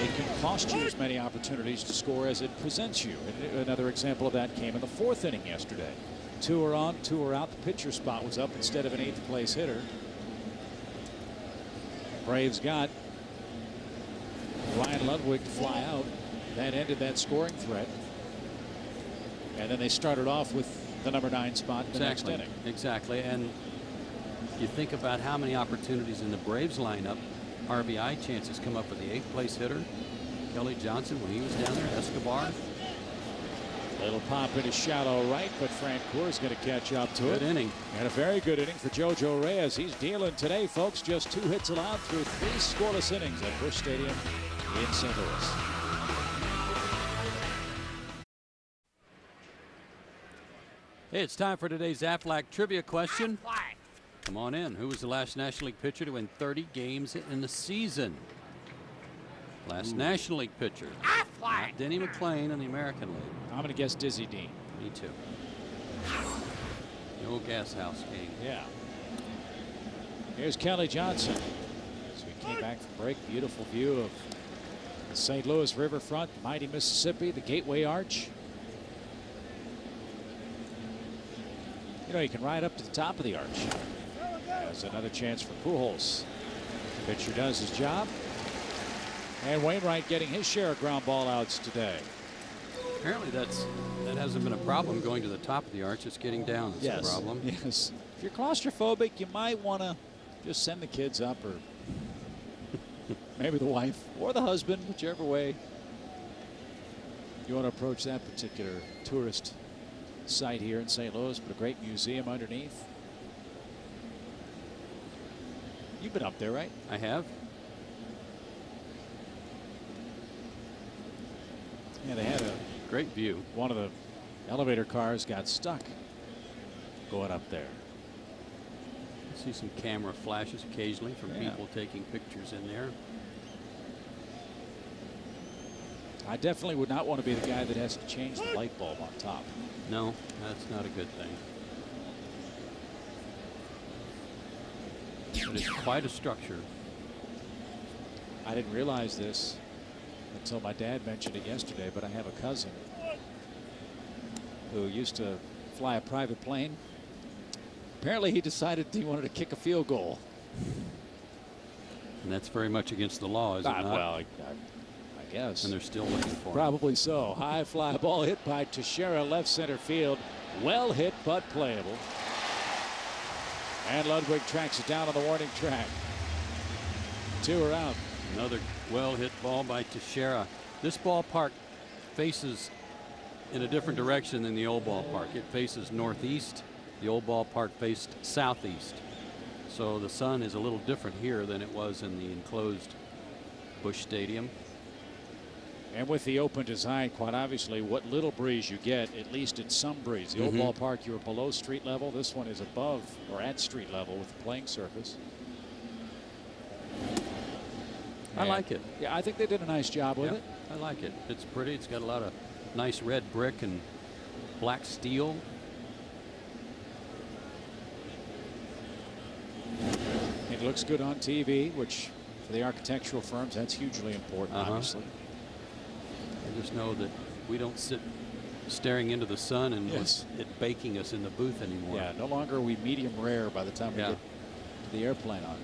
it can cost you as many opportunities to score as it presents you. And another example of that came in the 4th inning yesterday. 2 are on, 2 are out. The pitcher spot was up instead of an 8th place hitter. Braves got Ryan Ludwig to fly out. That ended that scoring threat. And then they started off with the number 9 spot in the next inning. Exactly. And you think about how many opportunities in the Braves lineup, RBI chances come up with the 8th place hitter, Kelly Johnson, when he was down there, Escobar. Little pop into shallow right, but Frank Coeur is going to catch up to it. Good inning. And a very good inning for JoJo Reyes. He's dealing today, folks. Just 2 hits allowed through 3 scoreless innings at Busch Stadium in St. Louis. Hey, it's time for today's Aflac trivia question. Come on in. Who was the last National League pitcher to win 30 games in the season? Last National League pitcher. Not Denny McClain in the American League. I'm going to guess Dizzy Dean. Me too. The old gas house game. Yeah. Here's Kelly Johnson. As we came back from break, beautiful view of the St. Louis riverfront, mighty Mississippi, the Gateway Arch. You know, you can ride up to the top of the arch. There's another chance for Pujols. Pitcher does his job. And Wainwright getting his share of ground ball outs today. Apparently that hasn't been a problem going to the top of the arch. It's getting down that's the problem. Yes. If you're claustrophobic, you might want to just send the kids up, or maybe the wife or the husband, whichever way you want to approach that particular tourist site here in St. Louis, but a great museum underneath. You've been up there, right? I have. Yeah, they had a great view. One of the elevator cars got stuck going up there. See some camera flashes occasionally from people taking pictures in there. I definitely would not want to be the guy that has to change the light bulb on top. No, that's not a good thing. But it's quite a structure. I didn't realize this until my dad mentioned it yesterday, but I have a cousin who used to fly a private plane. Apparently he decided he wanted to kick a field goal. And that's very much against the law, is it not? Well, I guess. And they're still looking for him. Probably so. High fly ball hit by Teixeira, left center field. Well hit, but playable. And Ludwig tracks it down on the warning track. 2 are out. Another well hit ball by Teixeira. This ballpark faces in a different direction than the old ballpark. It faces northeast. The old ballpark faced southeast. So the sun is a little different here than it was in the enclosed Busch Stadium. And with the open design, quite obviously, what little breeze you get, at least it's some breeze. The old ballpark, you were below street level. This one is above or at street level with the playing surface. I like it. Yeah, I think they did a nice job with Yep, it. I like it. It's pretty. It's got a lot of nice red brick and black steel. It looks good on TV, which for the architectural firms, that's hugely important, obviously. I just know that we don't sit staring into the sun and Yes. it baking us in the booth anymore. Yeah, no longer are we medium rare by the time we get to the airplane on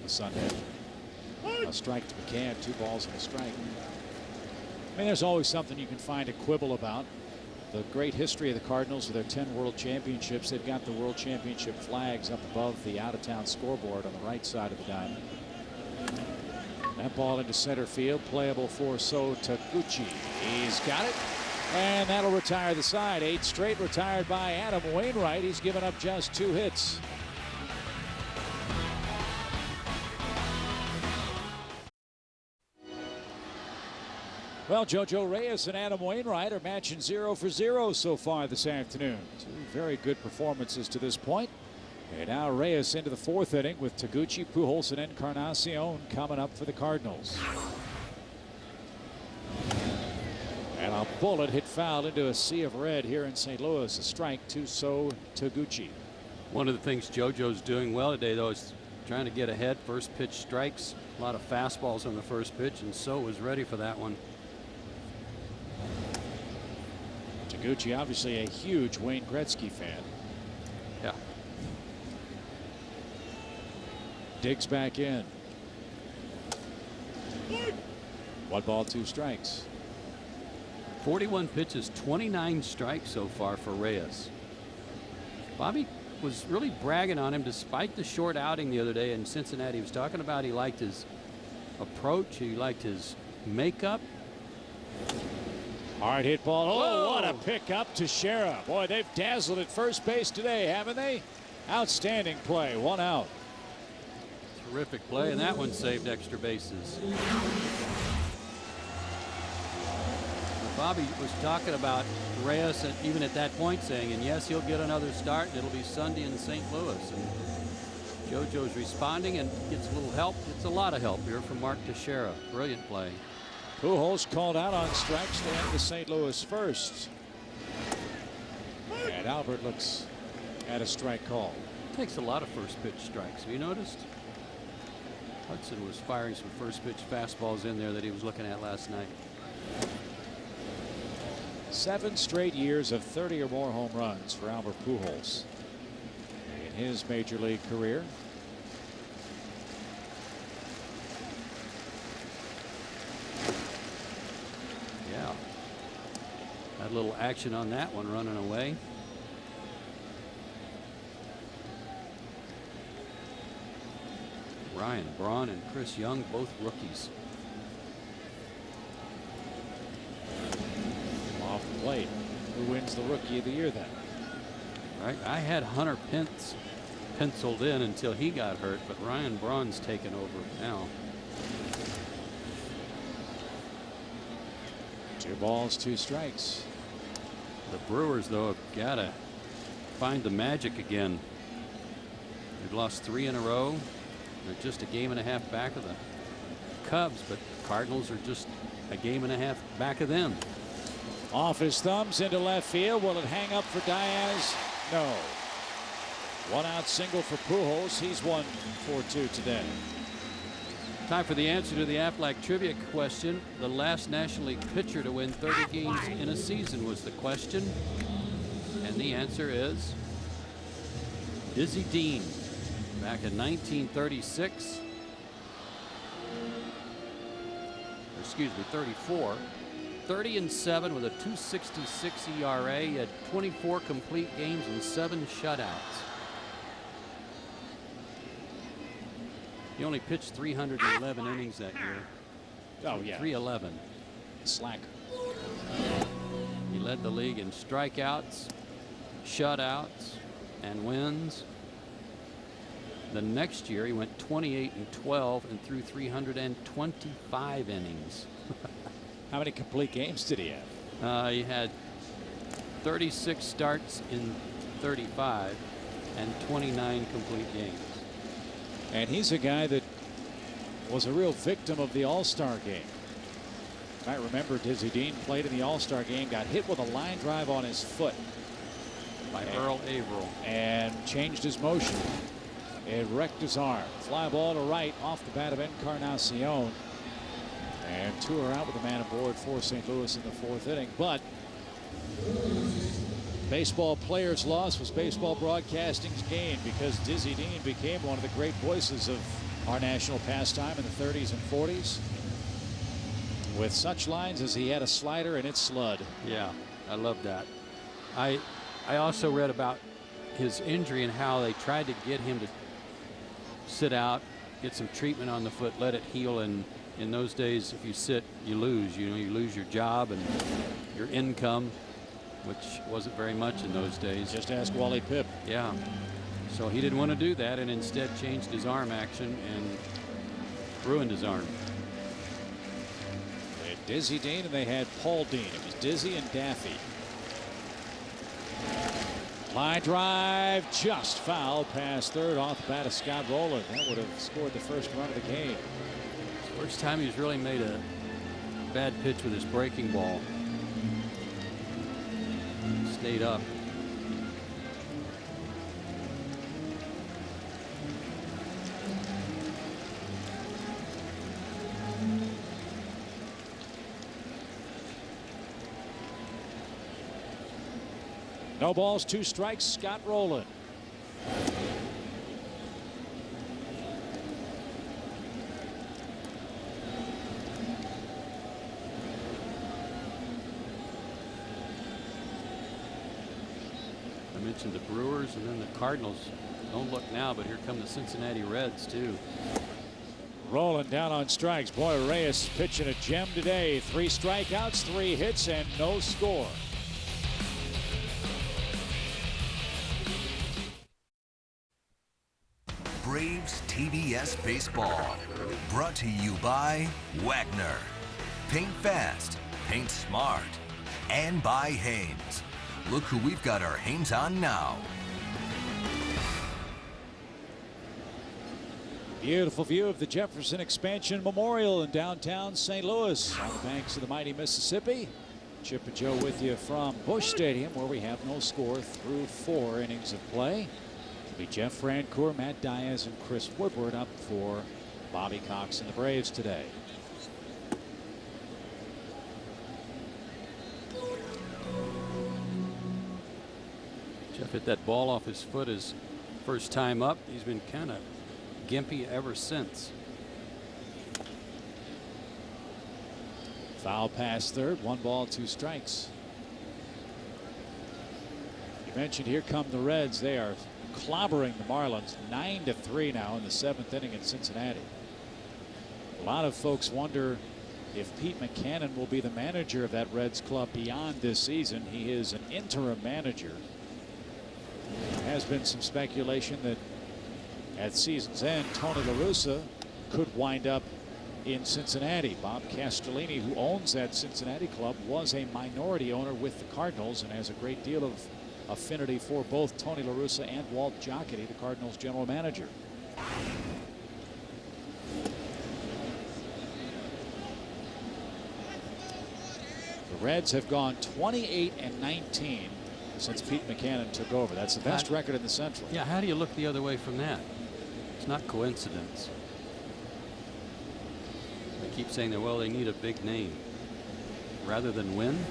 a Sunday. A strike to McCann, 2 balls and a strike. I mean, there's always something you can find to quibble about. The great history of the Cardinals with their 10 World Championships. They've got the World Championship flags up above the out-of-town scoreboard on the right side of the diamond. That ball into center field, playable for So Taguchi. He's got it, and that'll retire the side. 8 straight retired by Adam Wainwright. He's given up just 2 hits. Well, JoJo Reyes and Adam Wainwright are matching 0 for 0 so far this afternoon. 2 very good performances to this point. And now Reyes into the 4th inning with Taguchi, Pujols, and Encarnacion coming up for the Cardinals. And a bullet hit foul into a sea of red here in St. Louis. A strike to So Taguchi. One of the things JoJo's doing well today, though, is trying to get ahead. First pitch strikes, a lot of fastballs on the first pitch, and So was ready for that one. Taguchi, obviously a huge Wayne Gretzky fan. Yeah. Digs back in. 1 ball, 2 strikes. 41 pitches, 29 strikes so far for Reyes. Bobby was really bragging on him despite the short outing the other day in Cincinnati. He was talking about he liked his approach, he liked his makeup. Hard hit ball. Oh, Whoa. what a pickup to Shera. Boy, they've dazzled at first base today, haven't they? Outstanding play. 1 out. Terrific play, and that one saved extra bases. Bobby was talking about Reyes even at that point, saying, and yes, he'll get another start, and it'll be Sunday in St. Louis. And JoJo's responding and gets a little help. Gets a lot of help here from Mark Teixeira. Brilliant play. Pujols called out on strikes to end the St. Louis first. And Albert looks at a strike call. Takes a lot of first pitch strikes. Have you noticed? Hudson was firing some first pitch fastballs in there that he was looking at last night. 7 straight years of 30 or more home runs for Albert Pujols in his major league career. Yeah. Had a little action on that one running away. Ryan Braun and Chris Young, both rookies. Off the plate. Who wins the Rookie of the Year then? Right. I had Hunter Pence penciled in until he got hurt, but Ryan Braun's taken over now. 2 balls, 2 strikes. The Brewers, though, have got to find the magic again. They've lost 3 in a row. They're just a game and a half back of the Cubs, but the Cardinals are just a game and a half back of them. Off his thumbs into left field. Will it hang up for Diaz? No. 1 out single for Pujols. He's 1 for 2 today. Time for the answer to the Aflac trivia question. The last National League pitcher to win 30 games in a season was the question. And the answer is Dizzy Dean back in 1936. Excuse me, 34. 30-7 with a 2.66 ERA. He had 24 complete games and 7 shutouts. He only pitched 311 innings that year. Oh, yeah. 311. Slacker. He led the league in strikeouts, shutouts, and wins. The next year, he went 28-12 and threw 325 innings. How many complete games did he have? He had 36 starts in 35 and 29 complete games. And he's a guy that was a real victim of the All-Star game. You might remember Dizzy Dean played in the All-Star game, got hit with a line drive on his foot by Earl Averill and changed his motion. It wrecked his arm. Fly ball to right off the bat of Encarnacion. And 2 are out with a man aboard for St. Louis in the 4th inning. But baseball players' loss was baseball broadcasting's gain, because Dizzy Dean became one of the great voices of our national pastime in the 30s and 40s. With such lines as he had a slider and it slud. Yeah, I love that. I also read about his injury and how they tried to get him to sit out, get some treatment on the foot, let it heal. And in those days, if you sit, you lose. You know, you lose your job and your income, which wasn't very much in those days. Just ask Wally Pipp. Yeah. So he didn't want to do that and instead changed his arm action and ruined his arm. They had Dizzy Dean and they had Paul Dean. It was Dizzy and Daffy. Line drive just foul past third off the bat of Scott Rowland. That would have scored the first run of the game. First time he's really made a bad pitch with his breaking ball. Stayed up. No balls, 2 strikes, Scott Rowland. I mentioned the Brewers and then the Cardinals. Don't look now, but here come the Cincinnati Reds too. Rowland down on strikes. Boy, Reyes pitching a gem today. 3 strikeouts, 3 hits, and no score. Braves TBS Baseball, brought to you by Wagner. Paint fast, paint smart, and by Hanes. Look who we've got our Hanes on now. Beautiful view of the Jefferson Expansion Memorial in downtown St. Louis on the banks of the mighty Mississippi. Chip and Joe with you from Busch Stadium, where we have no score through 4 innings of play. It'll be Jeff Francoeur, Matt Diaz, and Chris Woodward up for Bobby Cox and the Braves today. Jeff hit that ball off his foot his first time up. He's been kind of gimpy ever since. Foul past third, 1 ball, 2 strikes. You mentioned here come the Reds. They are clobbering the Marlins 9-3 now in the 7th inning in Cincinnati. A lot of folks wonder if Pete Mackanin will be the manager of that Reds club beyond this season. He is an interim manager. There has been some speculation that at season's end, Tony La Russa could wind up in Cincinnati. Bob Castellini, who owns that Cincinnati club, was a minority owner with the Cardinals and has a great deal of affinity for both Tony La Russa and Walt Jocketty, the Cardinals general manager. The Reds have gone 28-19 since Pete Mackanin took over. That's the best record in the Central. Yeah, how do you look the other way from that? It's not coincidence. They keep saying that, well, they need a big name rather than win.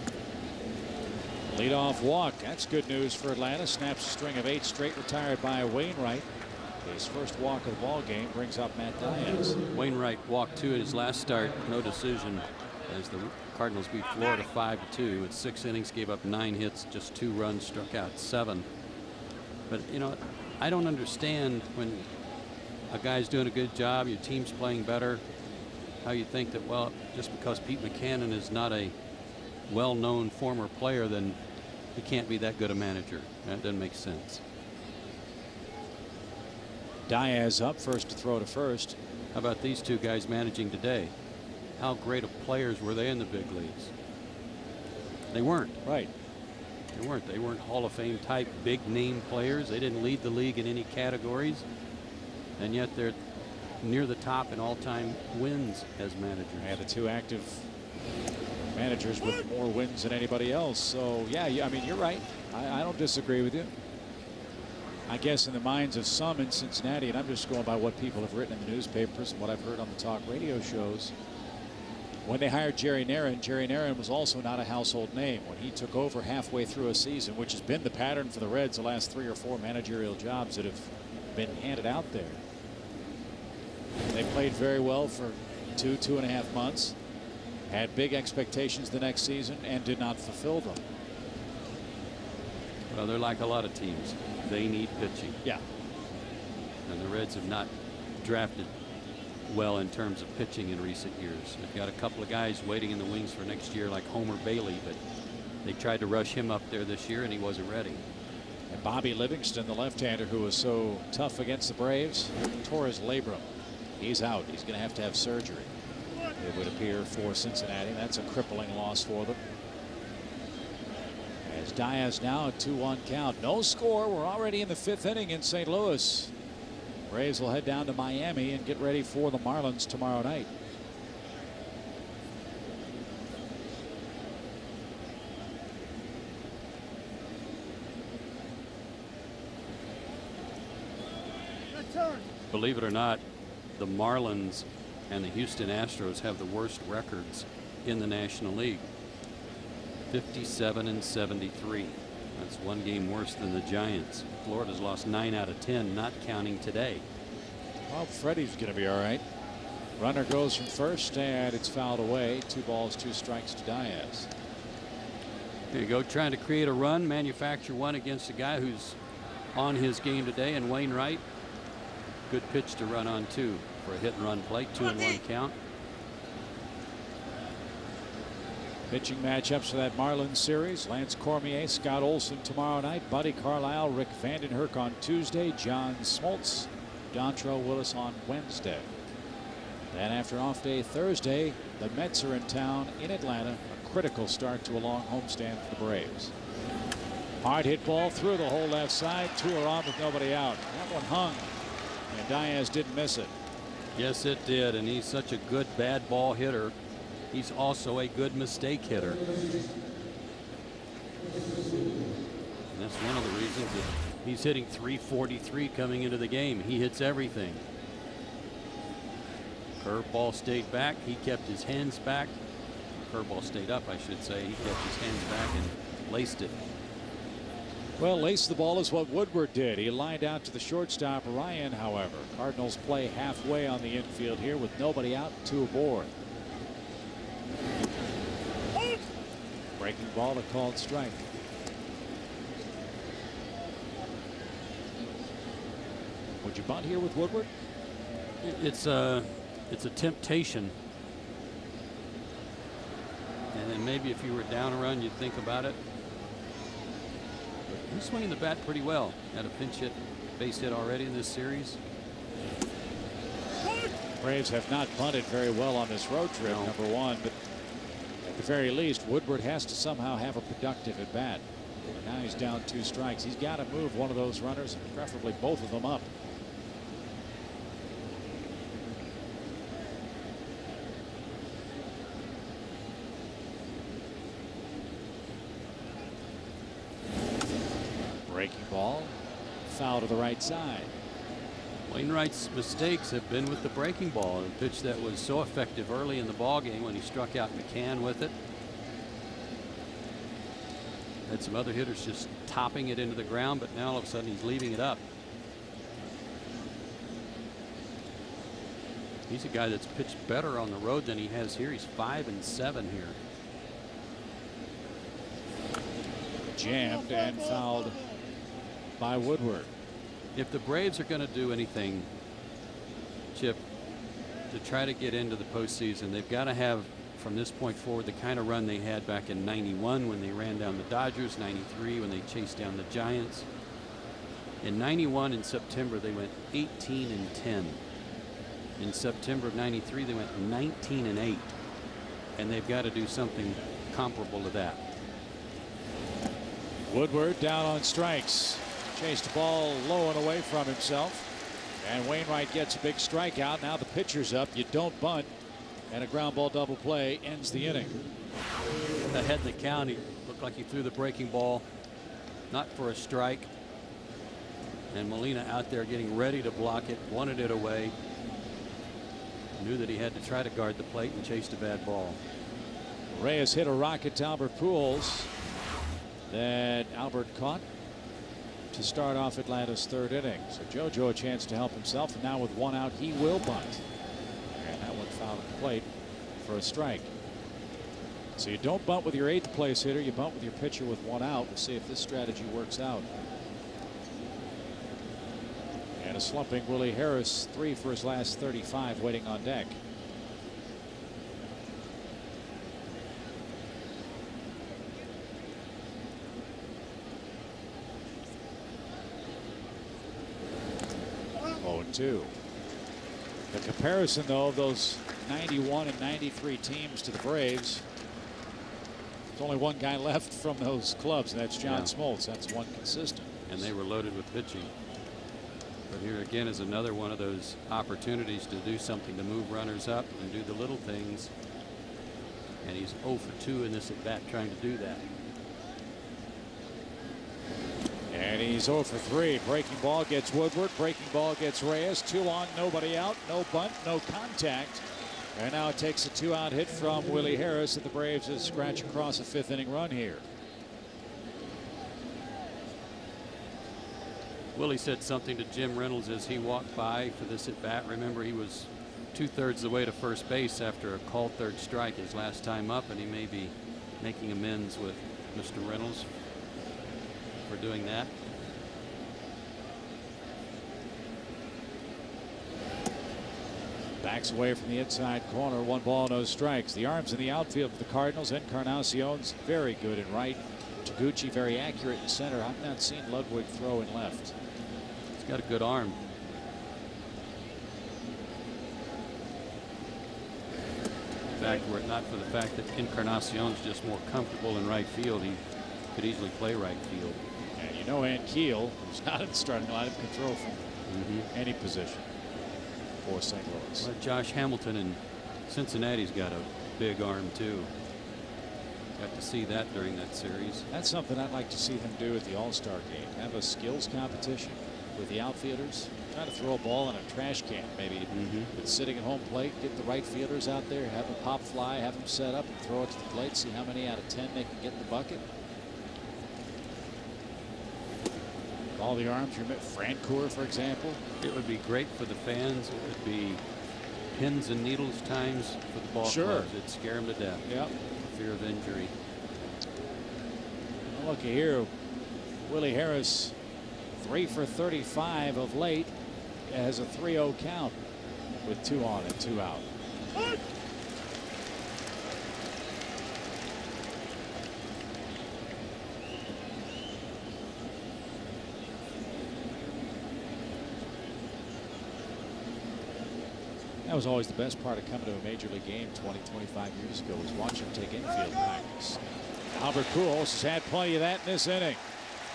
Leadoff walk. That's good news for Atlanta. Snaps a string of 8 straight retired by Wainwright. His first walk of the ball game brings up Matt Diaz. Wainwright walked 2 at his last start. No decision as the Cardinals beat Florida 5-2. With 6 innings, gave up 9 hits, just 2 runs, struck out 7. But, you know, I don't understand when a guy's doing a good job, your team's playing better, how you think that, well, just because Pete Mackanin is not a well-known former player, then he can't be that good a manager. That doesn't make sense. Diaz up first to throw to first. How about these 2 guys managing today? How great of players were they in the big leagues? They weren't. Right. They weren't. They weren't Hall of Fame type big name players. They didn't lead the league in any categories. And yet they're near the top in all-time wins as managers. Yeah, the 2 active managers with more wins than anybody else. So, yeah, I mean, you're right. I don't disagree with you. I guess in the minds of some in Cincinnati, and I'm just going by what people have written in the newspapers and what I've heard on the talk radio shows, when they hired Jerry Narron was also not a household name. When he took over halfway through a season, which has been the pattern for the Reds the last 3 or 4 managerial jobs that have been handed out there. They played very well for 2.5 months, had big expectations the next season, and did not fulfill them. Well, they're like a lot of teams. They need pitching. Yeah. And the Reds have not drafted well in terms of pitching in recent years. They've got a couple of guys waiting in the wings for next year, like Homer Bailey, but they tried to rush him up there this year, and he wasn't ready. And Bobby Livingston, the left-hander who was so tough against the Braves, tore his labrum. He's out. He's going to have surgery, it would appear, for Cincinnati. That's a crippling loss for them. As Diaz now a 2-1 count. No score. We're already in the 5th inning in St. Louis. Braves will head down to Miami and get ready for the Marlins tomorrow night. Believe it or not, the Marlins and the Houston Astros have the worst records in the National League. 57-73. That's 1 game worse than the Giants. Florida's lost 9 out of 10, not counting today. Well, Freddie's going to be all right. Runner goes from first, and it's fouled away. 2 balls, 2 strikes to Diaz. There you go, trying to create a run, manufacture one against a guy who's on his game today, and Wainwright. Good pitch to run on 2 for a hit and run play. 2-1 count. Pitching matchups for that Marlins series. Lance Cormier, Scott Olson tomorrow night. Buddy Carlisle, Rick Vandenherk on Tuesday. John Smoltz, Dontrell Willis on Wednesday. Then after off day Thursday, the Mets are in town in Atlanta. A critical start to a long homestand for the Braves. Hard hit ball through the whole left side. 2 are on with nobody out. That one hung, and Diaz didn't miss it. Yes, it did, and he's such a good bad ball hitter. He's also a good mistake hitter. And that's one of the reasons that he's hitting .343 coming into the game. He hits everything. Curveball stayed back. He kept his hands back. Curveball stayed up, I should say. He kept his hands back and laced it. Well, lace the ball is what Woodward did. He lined out to the shortstop, Ryan, however. Cardinals play halfway on the infield here with nobody out, 2 aboard. Breaking ball, a called strike. Would you bunt here with Woodward? It's a temptation. And then maybe if you were down a run, you'd think about it. He's swinging the bat pretty well. Had a pinch hit, base hit already in this series. Braves have not bunted very well on this road trip, No. number one, but at the very least, Woodward has to somehow have a productive at bat. Now he's down 2 strikes. He's got to move one of those runners, and preferably both of them, up. Breaking ball, foul to the right side. Wainwright's mistakes have been with the breaking ball. A pitch that was so effective early in the ball game when he struck out McCann with it. Had some other hitters just topping it into the ground, but now all of a sudden he's leaving it up. He's a guy that's pitched better on the road than he has here. He's 5-7 here. Jammed and fouled by Woodward. If the Braves are going to do anything, Chip, to try to get into the postseason, they've got to have, from this point forward, the kind of run they had back in '91 when they ran down the Dodgers, '93 when they chased down the Giants. In '91 in September, they went 18-10. In September of '93, they went 19-8. And they've got to do something comparable to that. Woodward down on strikes. Chased the ball low and away from himself. And Wainwright gets a big strikeout. Now the pitcher's up. You don't bunt. And a ground ball double play ends the inning. Ahead in the count, he looked like he threw the breaking ball, not for a strike. And Molina out there getting ready to block it, wanted it away. Knew that he had to try to guard the plate and chased a bad ball. Reyes hit a rocket to Albert Pujols that Albert caught to start off Atlanta's third inning. So JoJo a chance to help himself, and now with one out he will bunt. And that one fouled at the plate for a strike. So you don't bunt with your 8th place hitter, you bunt with your pitcher with one out. We'll see if this strategy works out. And a slumping Willie Harris, 3 for his last 35, waiting on deck. Two. The comparison, though, of those 91 and 93 teams to the Braves, there's only one guy left from those clubs, and that's John Smoltz. That's one consistent. And they were loaded with pitching. But here again is another one of those opportunities to do something to move runners up and do the little things. And he's 0 for 2 in this at bat trying to do that. And he's 0 for 3. Breaking ball gets Woodward. Breaking ball gets Reyes. 2 on, nobody out. No bunt, no contact. And now it takes a 2-out hit from Willie Harris, and the Braves just scratch across a 5th inning run here. Willie said something to Jim Reynolds as he walked by for this at bat. Remember, he was 2/3 the way to first base after a called third strike his last time up, and he may be making amends with Mr. Reynolds for doing that. Backs away from the inside corner. 1 ball, no strikes. The arms in the outfield for the Cardinals. Encarnacion's very good in right. Taguchi very accurate in center. I've not seen Ludwig throw in left. He's got a good arm. In fact, were it not for the fact that Encarnacion's just more comfortable in right field, he could easily play right field. And you know, Keel, who's not in the starting lineup, can throw from any position for St. Louis. Well, Josh Hamilton in Cincinnati's got a big arm too. Got to see that during that series. That's something I'd like to see them do at the All-Star game. Have a skills competition with the outfielders. Try to throw a ball in a trash can, maybe. It's sitting at home plate. Get the right fielders out there. Have a pop fly. Have them set up and throw it to the plate. See how many out of 10 they can get in the bucket. All the arms. Francoeur, for example. It would be great for the fans. It would be pins and needles times for the ball clubs. It'd scare them to death. Yep. Fear of injury. Well, looky here. Willie Harris, 3 for 35 of late, has a 3-0 count with 2 on and 2 out. That was always the best part of coming to a major league game 20-25 years ago, was watching him take infield practice. Albert Pujols has had plenty of that in this inning.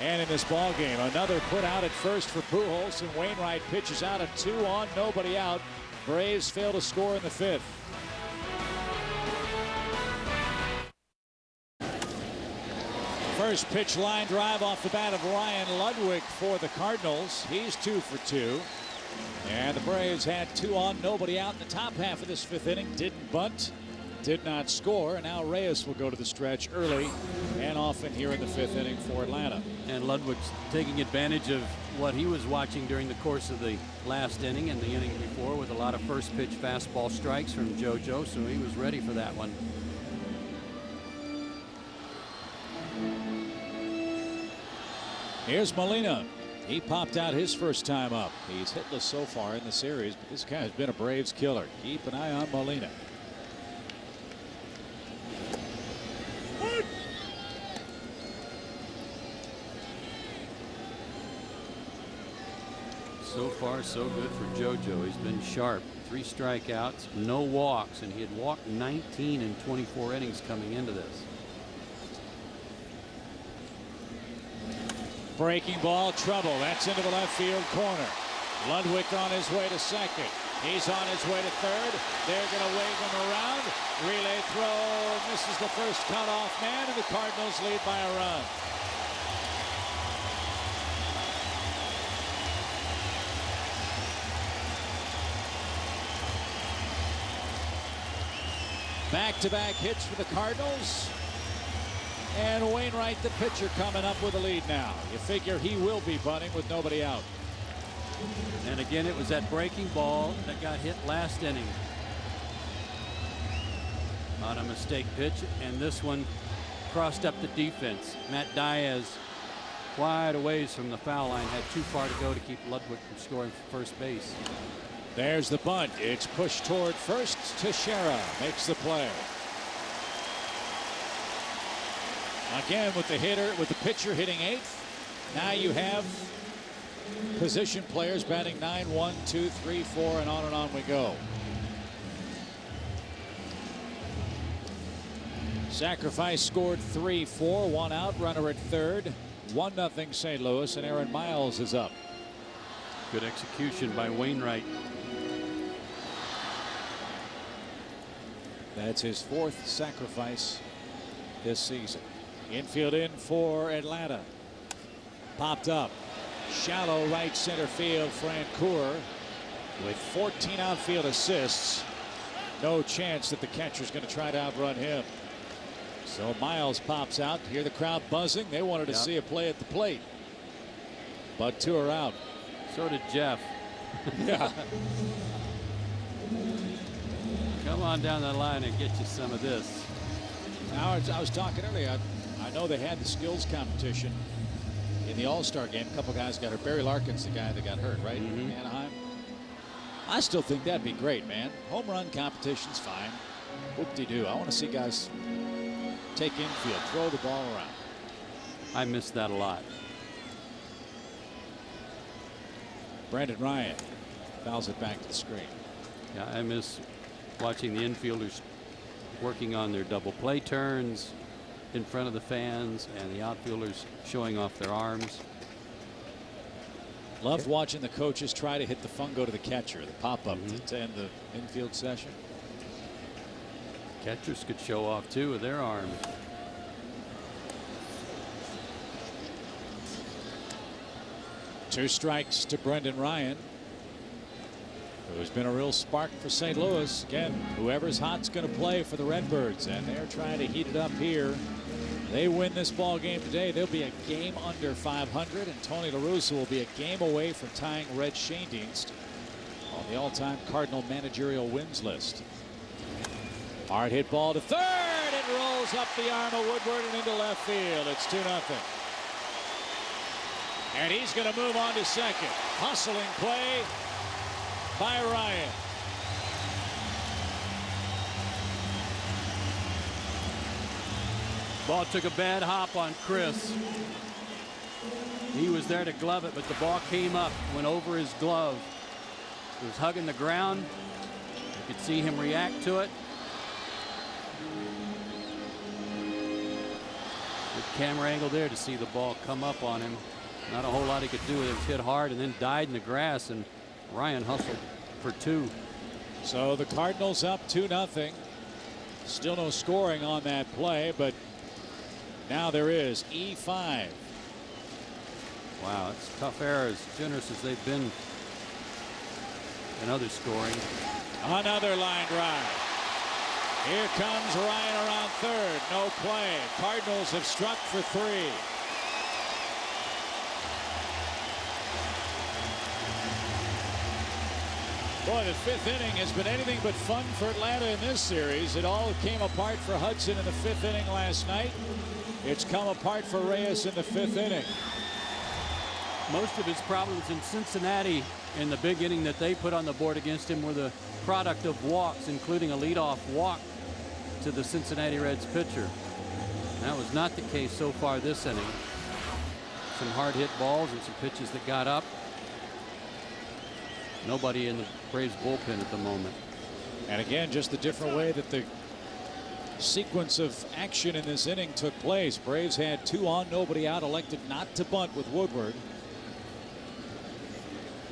And in this ball game, another put out at first for Pujols, and Wainwright pitches out a 2 on, nobody out. Braves fail to score in the 5th. First pitch line drive off the bat of Ryan Ludwig for the Cardinals. He's 2 for 2. And the Braves had 2 on, nobody out in the top half of this 5th inning. Didn't bunt, did not score, and now Reyes will go to the stretch early and often here in the 5th inning for Atlanta. And Ludwig's taking advantage of what he was watching during the course of the last inning and the inning before, with a lot of first pitch fastball strikes from JoJo, so he was ready for that one. Here's Molina. He popped out his first time up. He's hitless so far in the series, but this guy's been a Braves killer. Keep an eye on Molina. So far, so good for JoJo. He's been sharp. 3 strikeouts, no walks, and he had walked 19 in 24 innings coming into this. Breaking ball, trouble. That's into the left field corner. Ludwig on his way to second. He's on his way to third. They're going to wave him around. Relay throw misses the first cutoff man, and the Cardinals lead by a run. Back-to-back hits for the Cardinals. And Wainwright, the pitcher, coming up with a lead now. You figure he will be bunting with nobody out. And again, it was that breaking ball that got hit last inning on a mistake pitch, and this one crossed up the defense. Matt Diaz, wide a ways from the foul line, had too far to go to keep Ludwig from scoring for first base. There's the bunt. It's pushed toward first. Teixeira makes the play. Again with the pitcher hitting eighth. Now you have position players batting 9, 1, 2, 3, 4, and on we go. Sacrifice scored 3-4, one out, runner at third, 1-0 St. Louis, and Aaron Miles is up. Good execution by Wainwright. That's his fourth sacrifice this season. Infield in for Atlanta. Popped up. Shallow right center field. Francoeur with 14 outfield assists. No chance that the catcher's going to try to outrun him. So Miles pops out. Hear the crowd buzzing. They wanted to see a play at the plate. But two are out. So did Jeff. Yeah. Come on down the line and get you some of this. Now, I was talking earlier. I know they had the skills competition in the All-Star game. A couple guys got hurt. Barry Larkin's the guy that got hurt, right? In Anaheim. I still think that'd be great, man. Home run competition's fine. Whoop-de-doo. I want to see guys take infield, throw the ball around. I miss that a lot. Brandon Ryan fouls it back to the screen. Yeah, I miss watching the infielders working on their double play turns in front of the fans and the outfielders showing off their arms. Loved watching the coaches try to hit the fungo to the catcher, the pop-up to end the infield session. Catchers could show off too with their arms. Two strikes to Brendan Ryan, who's been a real spark for St. Louis. Again, whoever's hot's going to play for the Redbirds, and they're trying to heat it up here. They win this ball game today, they'll be a game under 500, and Tony La Russa will be a game away from tying Red Schoendienst on the all-time Cardinal managerial wins list. Hard hit ball to third. It rolls up the arm of Woodward and into left field. It's 2-0. And he's going to move on to second. Hustling play by Ryan. Ball took a bad hop on Chris. He was there to glove it, but the ball came up, went over his glove. It was hugging the ground. You could see him react to it. Good camera angle there to see the ball come up on him. Not a whole lot he could do. It was hit hard and then died in the grass, and Ryan hustled for two. So the Cardinals up 2-0. Still no scoring on that play, but now there is. E5. Wow, it's a tough error, as generous as they've been in other scoring. Another line drive. Here comes Ryan around third. No play. Cardinals have struck for three. Boy, the fifth inning has been anything but fun for Atlanta in this series. It all came apart for Hudson in the fifth inning last night. It's come apart for Reyes in the fifth inning. Most of his problems in Cincinnati in the big inning that they put on the board against him were the product of walks, including a leadoff walk to the Cincinnati Reds pitcher. That was not the case so far this inning. Some hard hit balls and some pitches that got up. Nobody in the Braves bullpen at the moment. And again, just the different way that the sequence of action in this inning took place. Braves had 2 on, nobody out, elected not to bunt with Woodward.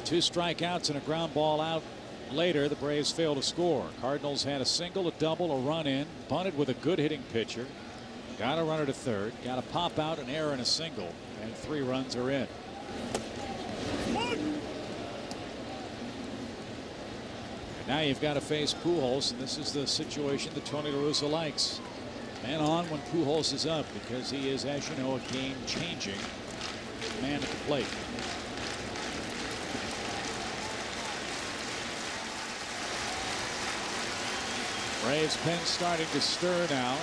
2 strikeouts and a ground ball out. Later, the Braves failed to score. Cardinals had a single, a double, a run in, bunted with a good hitting pitcher. Got a runner to third, got a pop out, an error, and a single, and 3 runs are in. And now you've got to face Pujols, and this is the situation that Tony La Russa likes. Man on when Pujols is up, because he is, as you know, a game-changing man at the plate. Braves pen starting to stir now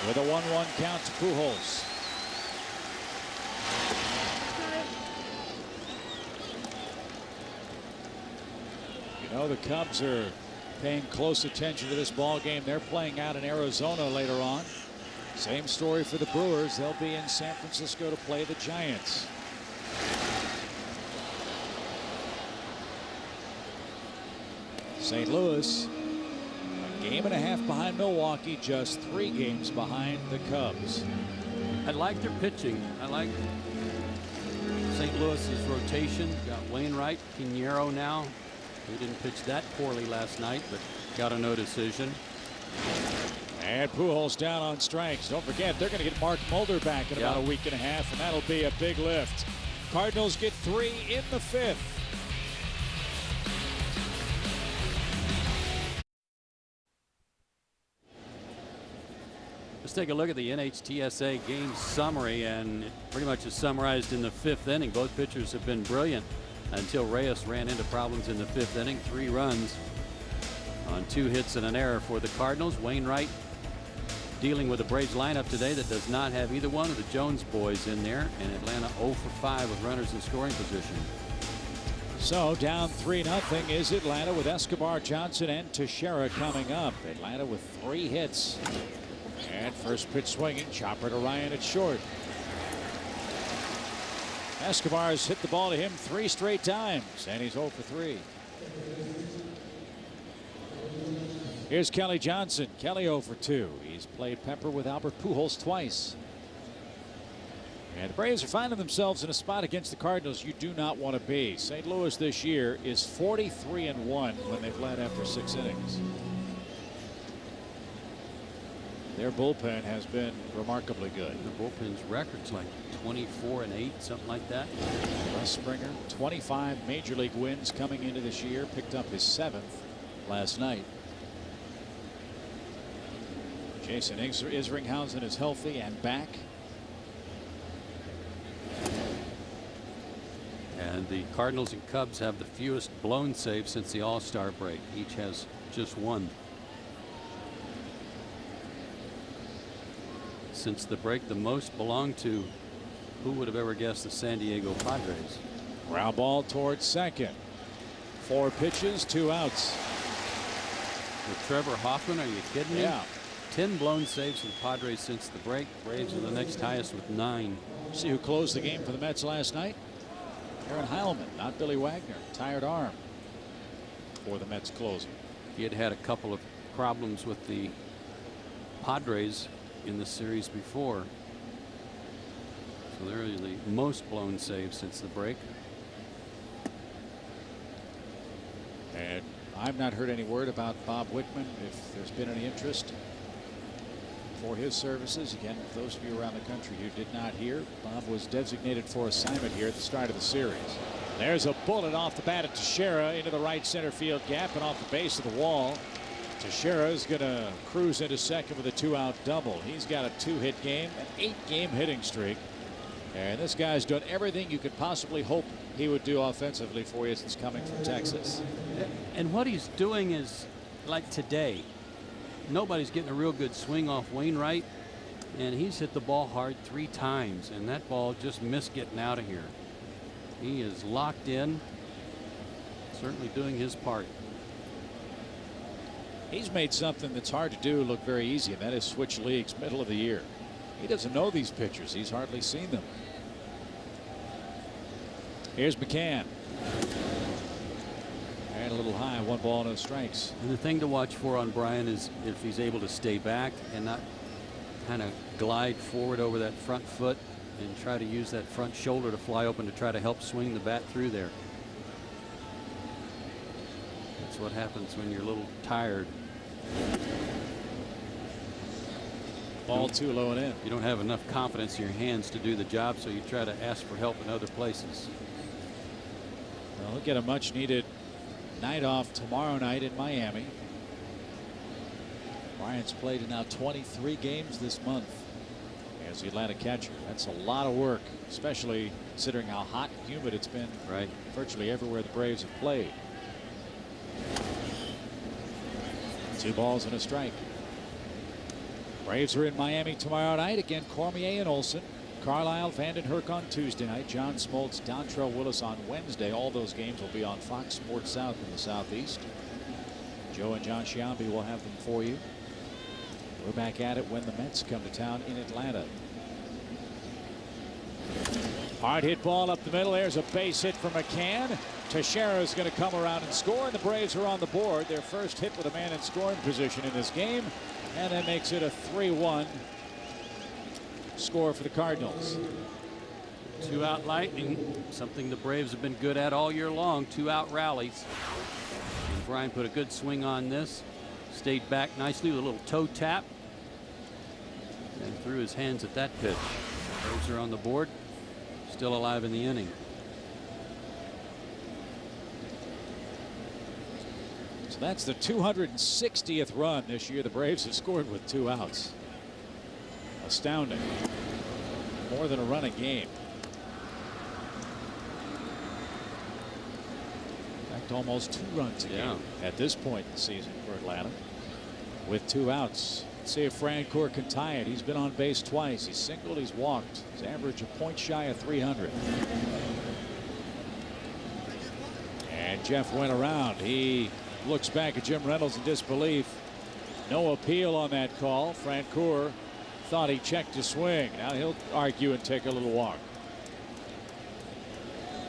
with a 1-1 count to Pujols. You know, the Cubs are paying close attention to this ball game. They're playing out in Arizona later on. Same story for the Brewers. They'll be in San Francisco to play the Giants. St. Louis, a game and a half behind Milwaukee, just 3 games behind the Cubs. I like their pitching. I like St. Louis's rotation. Got Wainwright, Pinheiro now. He didn't pitch that poorly last night, but got a no decision. And Pujols down on strikes. Don't forget, they're going to get Mark Mulder back in about a week and a half, and that'll be a big lift. Cardinals get 3 in the 5th. Let's take a look at the NHTSA game summary, and it pretty much is summarized in the 5th inning. Both pitchers have been brilliant until Reyes ran into problems in the 5th inning. 3 runs on 2 hits and an error for the Cardinals. Wainwright dealing with a Braves lineup today that does not have either one of the Jones boys in there, and Atlanta 0 for 5 with runners in scoring position. So down 3-0 is Atlanta with Escobar, Johnson, and Teixeira coming up. Atlanta with 3 hits. And first pitch swinging, chopper to Ryan at short. Escobar has hit the ball to him 3 straight times, and he's 0 for 3. Here's Kelly Johnson. Kelly 0 for 2. He's played pepper with Albert Pujols twice. And the Braves are finding themselves in a spot against the Cardinals you do not want to be. St. Louis this year is 43-1 when they've led after 6 innings. Their bullpen has been remarkably good. The bullpen's record's like 24-8, something like that. Russ Springer, 25 major league wins coming into this year, picked up his 7th last night. Jason Isringhausen is healthy and back. And the Cardinals and Cubs have the fewest blown saves since the All-Star break. Each has just 1. Since the break, the most belonged to, who would have ever guessed, the San Diego Padres. Ground ball towards second. 4 pitches, 2 outs. With Trevor Hoffman, are you kidding me? Yeah. 10 blown saves for the Padres since the break. Braves are the next highest with 9. See who closed the game for the Mets last night? Aaron Heilman, not Billy Wagner. Tired arm for the Mets closing. He had had a couple of problems with the Padres in the series before. So they're the most blown saves since the break. And I've not heard any word about Bob Wickman, if there's been any interest for his services. Again, for those of you around the country who did not hear, Bob was designated for assignment here at the start of the series. There's a bullet off the bat of Teixeira into the right center field gap and off the base of the wall. Teixeira is going to cruise into second with a 2-out double. He's got a 2-hit game, an 8-game hitting streak. And this guy's done everything you could possibly hope he would do offensively for you since coming from Texas. And what he's doing is, like today, nobody's getting a real good swing off Wainwright, and he's hit the ball hard 3 times, and that ball just missed getting out of here. He is locked in, certainly doing his part. He's made something that's hard to do look very easy, and that is switch leagues middle of the year. He doesn't know these pitchers. He's hardly seen them. Here's McCann. And a little high, 1 ball, no strikes. And the thing to watch for on Brian is if he's able to stay back and not kind of glide forward over that front foot and try to use that front shoulder to fly open to try to help swing the bat through there. what happens when you're a little tired. Ball too low and in. You don't have enough confidence in your hands to do the job, so you try to ask for help in other places. Well, he'll get a much needed night off tomorrow night in Miami. Bryant's played in now 23 games this month as the Atlanta catcher. That's a lot of work, especially considering how hot and humid it's been right virtually everywhere the Braves have played. 2 balls and a strike. Braves are in Miami tomorrow night. Again, Cormier and Olsen. Carlisle, Vandenhurk on Tuesday night. John Smoltz, Dontrell Willis on Wednesday. All those games will be on Fox Sports South in the Southeast. Joe and John Sciambi will have them for you. We're back at it when the Mets come to town in Atlanta. Hard hit ball up the middle. There's a base hit for McCann. Teixeira is going to come around and score, and the Braves are on the board. Their first hit with a man in scoring position in this game, and that makes it a 3-1 score for the Cardinals. 2-out lightning, something the Braves have been good at all year long. 2-out rallies. And Brian put a good swing on this. Stayed back nicely with a little toe tap. And threw his hands at that pitch. Braves are on the board. Still alive in the inning. So that's the 260th run this year the Braves have scored with 2 outs. Astounding. More than a run a game. In fact, almost 2 runs a game at this point in the season for Atlanta with 2 outs. Let's see if Francoeur can tie it. He's been on base twice. He's singled, he's walked. His average a point shy of 300. And Jeff went around. He looks back at Jim Reynolds in disbelief. No appeal on that call. Francoeur thought he checked his swing. Now he'll argue and take a little walk.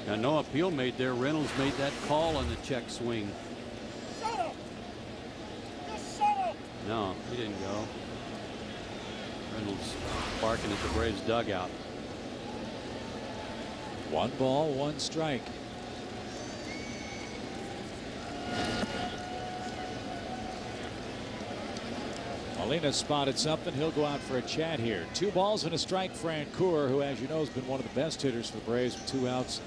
Now, no appeal made there. Reynolds made that call on the check swing. No, he didn't go. Reynolds barking at the Braves dugout. 1 ball, 1 strike. Molina spotted something. He'll go out for a chat here. 2 balls and a strike. Francoeur, who, as you know, has been one of the best hitters for the Braves with 2 outs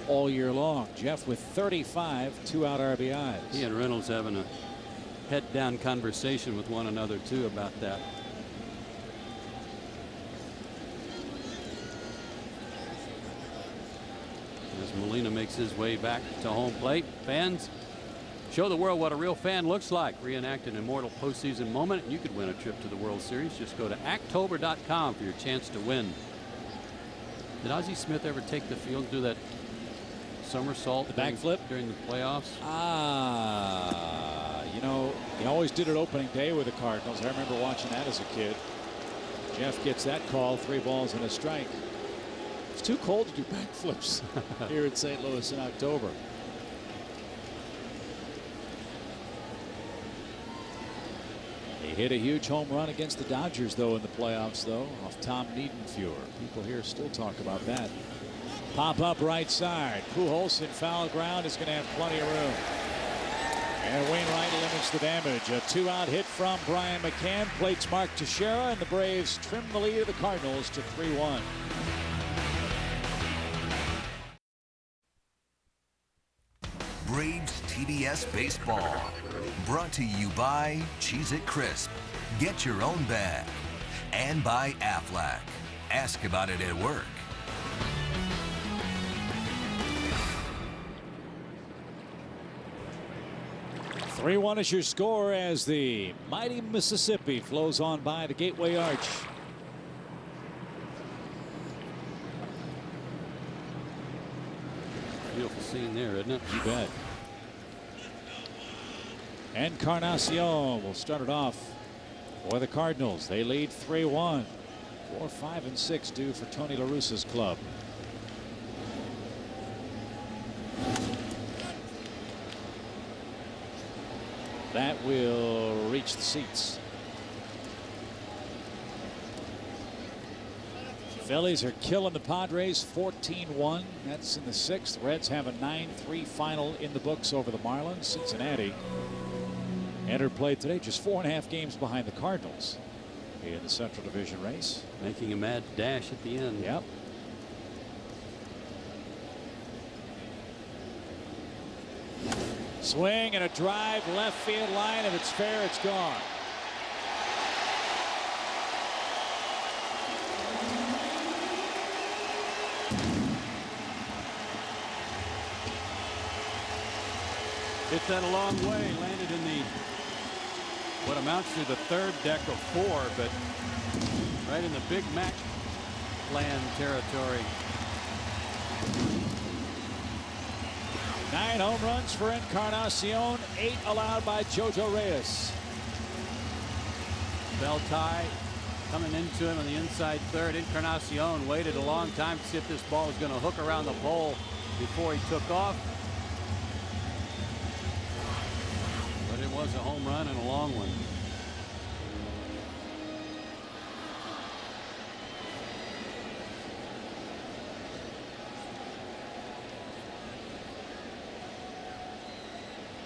all year long. Jeff with 35 2-out RBIs. He and Reynolds having a head-down conversation with one another too about that. As Molina makes his way back to home plate, fans show the world what a real fan looks like. Reenact an immortal postseason moment, and you could win a trip to the World Series. Just go to Actober.com for your chance to win. Did Ozzie Smith ever take the field and do that somersault, the backflip during the playoffs? You know, he always did it opening day with the Cardinals. I remember watching that as a kid. Jeff gets that call. 3 balls and a strike. It's too cold to do backflips here in St. Louis in October. He hit a huge home run against the Dodgers, though, in the playoffs, though, off Tom Niedenfuhr. People here still talk about that. Pop up right side. Pujols in foul ground is going to have plenty of room. And Wainwright limits the damage. A 2-out hit from Brian McCann. Plates Mark Teixeira, and the Braves trim the lead of the Cardinals to 3-1. Braves TBS Baseball. Brought to you by Cheez-It Crisp. Get your own bag. And by Aflac. Ask about it at work. 3-1 is your score as the mighty Mississippi flows on by the Gateway Arch. Beautiful scene there, isn't it? You bet. Encarnacion will start it off for the Cardinals. They lead 3-1. 4, 5, and 6 due for Tony La Russa's club. That will reach the seats. Phillies are killing the Padres 14-1. That's in the 6th. Reds have a 9-3 final in the books over the Marlins. Cincinnati entered play today just 4.5 games behind the Cardinals in the Central Division race. Making a mad dash at the end. Yep. Swing and a drive left field line. If it's fair, it's gone. Hit that a long way. Landed in the what amounts to the 3rd deck of 4, but right in the Big Mac land territory. 9 home runs for Encarnacion, 8 allowed by JoJo Reyes. Bell tie coming into him on the inside 3rd. Encarnacion waited a long time to see if this ball was going to hook around the pole before he took off. But it was a home run and a long one.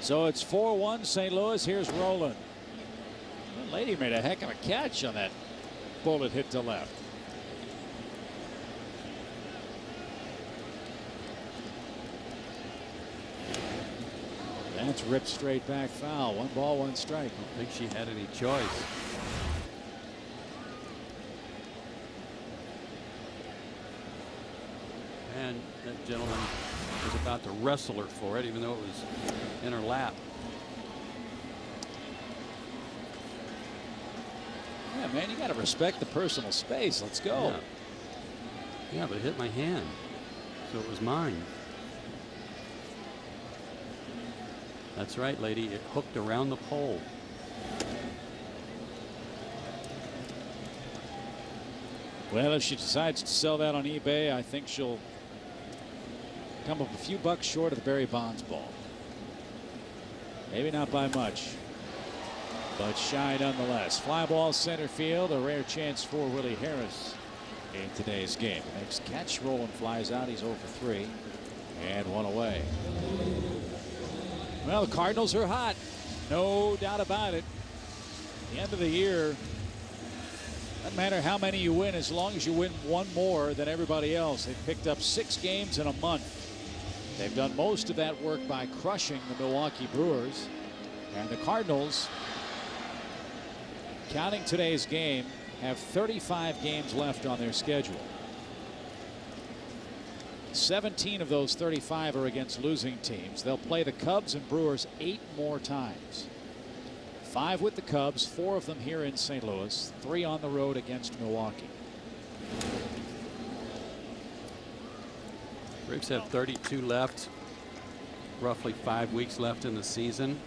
So it's 4-1 St. Louis. Here's Roland. That lady made a heck of a catch on that bullet hit to left. That's ripped straight back foul. 1 ball, 1 strike. I don't think she had any choice. And that gentleman was about to wrestle her for it, even though it was in her lap. Yeah, man, you got to respect the personal space. Let's go. Yeah, but it hit my hand, so it was mine. That's right, lady. It hooked around the pole. Well, if she decides to sell that on eBay, I think she'll come up a few bucks short of the Barry Bonds ball. Maybe not by much, but shy nonetheless. Fly ball center field, a rare chance for Willie Harris in today's game. Next catch, Roland flies out. He's 0 for 3 and 1 away. Well, the Cardinals are hot, no doubt about it. At the end of the year, doesn't matter how many you win, as long as you win 1 more than everybody else. They've picked up 6 games in a month. They've done most of that work by crushing the Milwaukee Brewers. And the Cardinals, counting today's game, have 35 games left on their schedule. 17 of those 35 are against losing teams. They'll play the Cubs and Brewers 8 more times. 5 with the Cubs, 4 of them here in St. Louis, 3 on the road against Milwaukee. Braves have 32 left, roughly 5 weeks left in the season.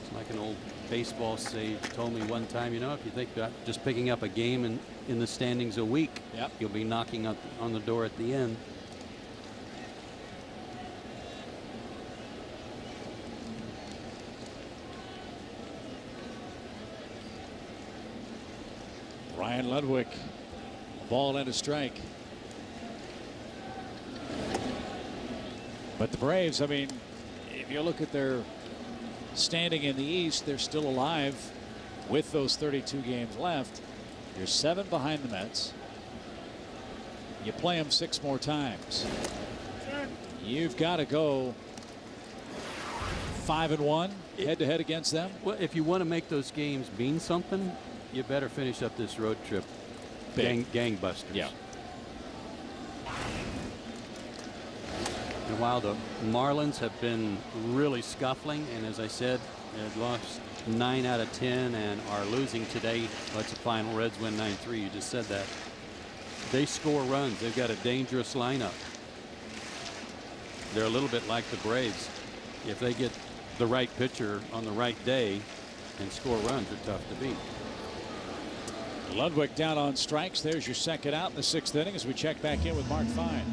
It's like an old baseball sage told me one time, you know, if you think about just picking up a game in the standings a week, you'll be knocking on the door at the end. Ryan Ludwig, a ball and a strike. But the Braves, I mean, if you look at their standing in the East, they're still alive with those 32 games left. You're 7 behind the Mets. You play them 6 more times. You've got to go 5-1 head-to-head against them. Well, if you want to make those games mean something, you better finish up this road trip gangbusters. Yeah. And while the Marlins have been really scuffling, and as I said, they've lost 9 out of 10 and are losing today. Well, it's a final. Reds win 9-3. You just said that. They score runs. They've got a dangerous lineup. They're a little bit like the Braves. If they get the right pitcher on the right day and score runs, they're tough to beat. Ludwig down on strikes. There's your second out in the 6th inning as we check back in with Mark Fine.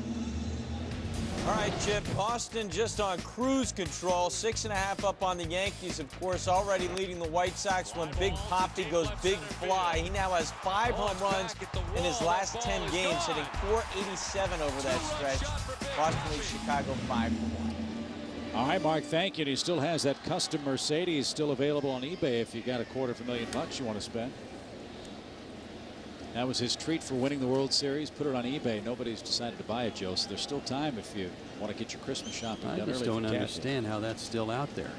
All right, Chip. Austin just on cruise control. 6.5 up on the Yankees, of course, already leading the White Sox when Big Poppy goes big fly. He now has 5 home runs in his last 10 games, hitting .487 over that stretch. Boston leads Chicago 5-1. All right, Mark, thank you. And he still has that custom Mercedes still available on eBay if you got $250,000 you want to spend. That was his treat for winning the World Series. Put it on eBay. Nobody's decided to buy it, Joe. So there's still time if you want to get your Christmas shopping done early. I just don't understand how that's still out there.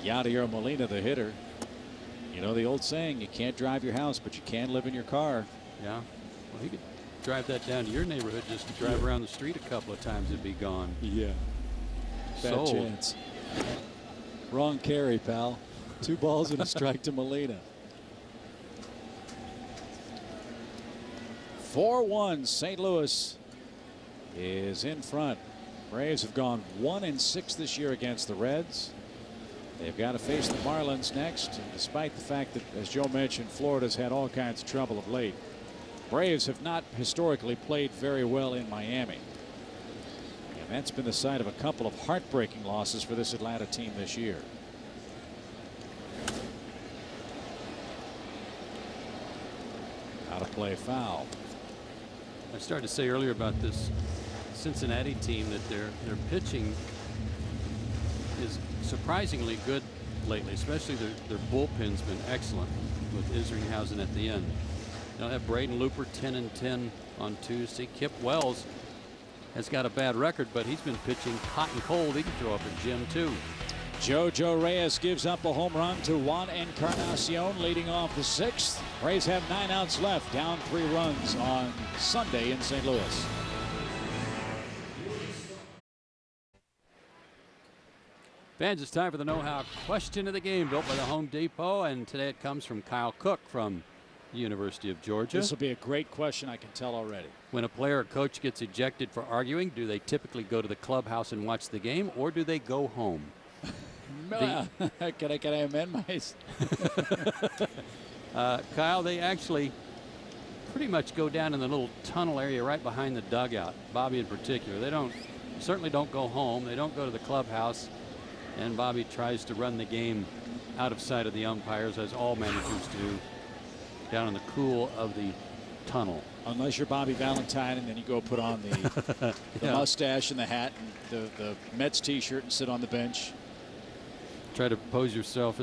Yadier Molina, the hitter. You know the old saying, you can't drive your house, but you can live in your car. Yeah. Well, he could drive that down to your neighborhood just to drive around the street a couple of times. It'd be gone. Yeah. Bad Sold. chance. Wrong carry, pal. 2 balls and a strike to Molina. 4-1. St. Louis is in front. Braves have gone 1-6 this year against the Reds. They've got to face the Marlins next. And despite the fact that, as Joe mentioned, Florida's had all kinds of trouble of late, Braves have not historically played very well in Miami. And that's been the site of a couple of heartbreaking losses for this Atlanta team this year. Out of play foul. I started to say earlier about this Cincinnati team that their pitching is surprisingly good lately, especially their bullpen's been excellent with Isringhausen at the end. They'll have Braden Looper 10-10 on Tuesday. Kip Wells has got a bad record, but he's been pitching hot and cold. He can throw up a gem too. Jojo Reyes gives up a home run to Juan Encarnacion, leading off the 6th. Rays have 9 outs left, down 3 runs on Sunday in St. Louis. Fans, it's time for the know-how question of the game, built by the Home Depot, and today it comes from Kyle Cook from University of Georgia. This will be a great question, I can tell already. When a player or coach gets ejected for arguing, do they typically go to the clubhouse and watch the game, or do they go home? Can I amend my? Kyle, they actually pretty much go down in the little tunnel area right behind the dugout. Bobby in particular. They certainly don't go home. They don't go to the clubhouse. And Bobby tries to run the game out of sight of the umpires, as all managers do, down in the cool of the tunnel. Unless you're Bobby Valentine, and then you go put on the Yeah. mustache and the hat and the Mets T-shirt and sit on the bench. Try to pass yourself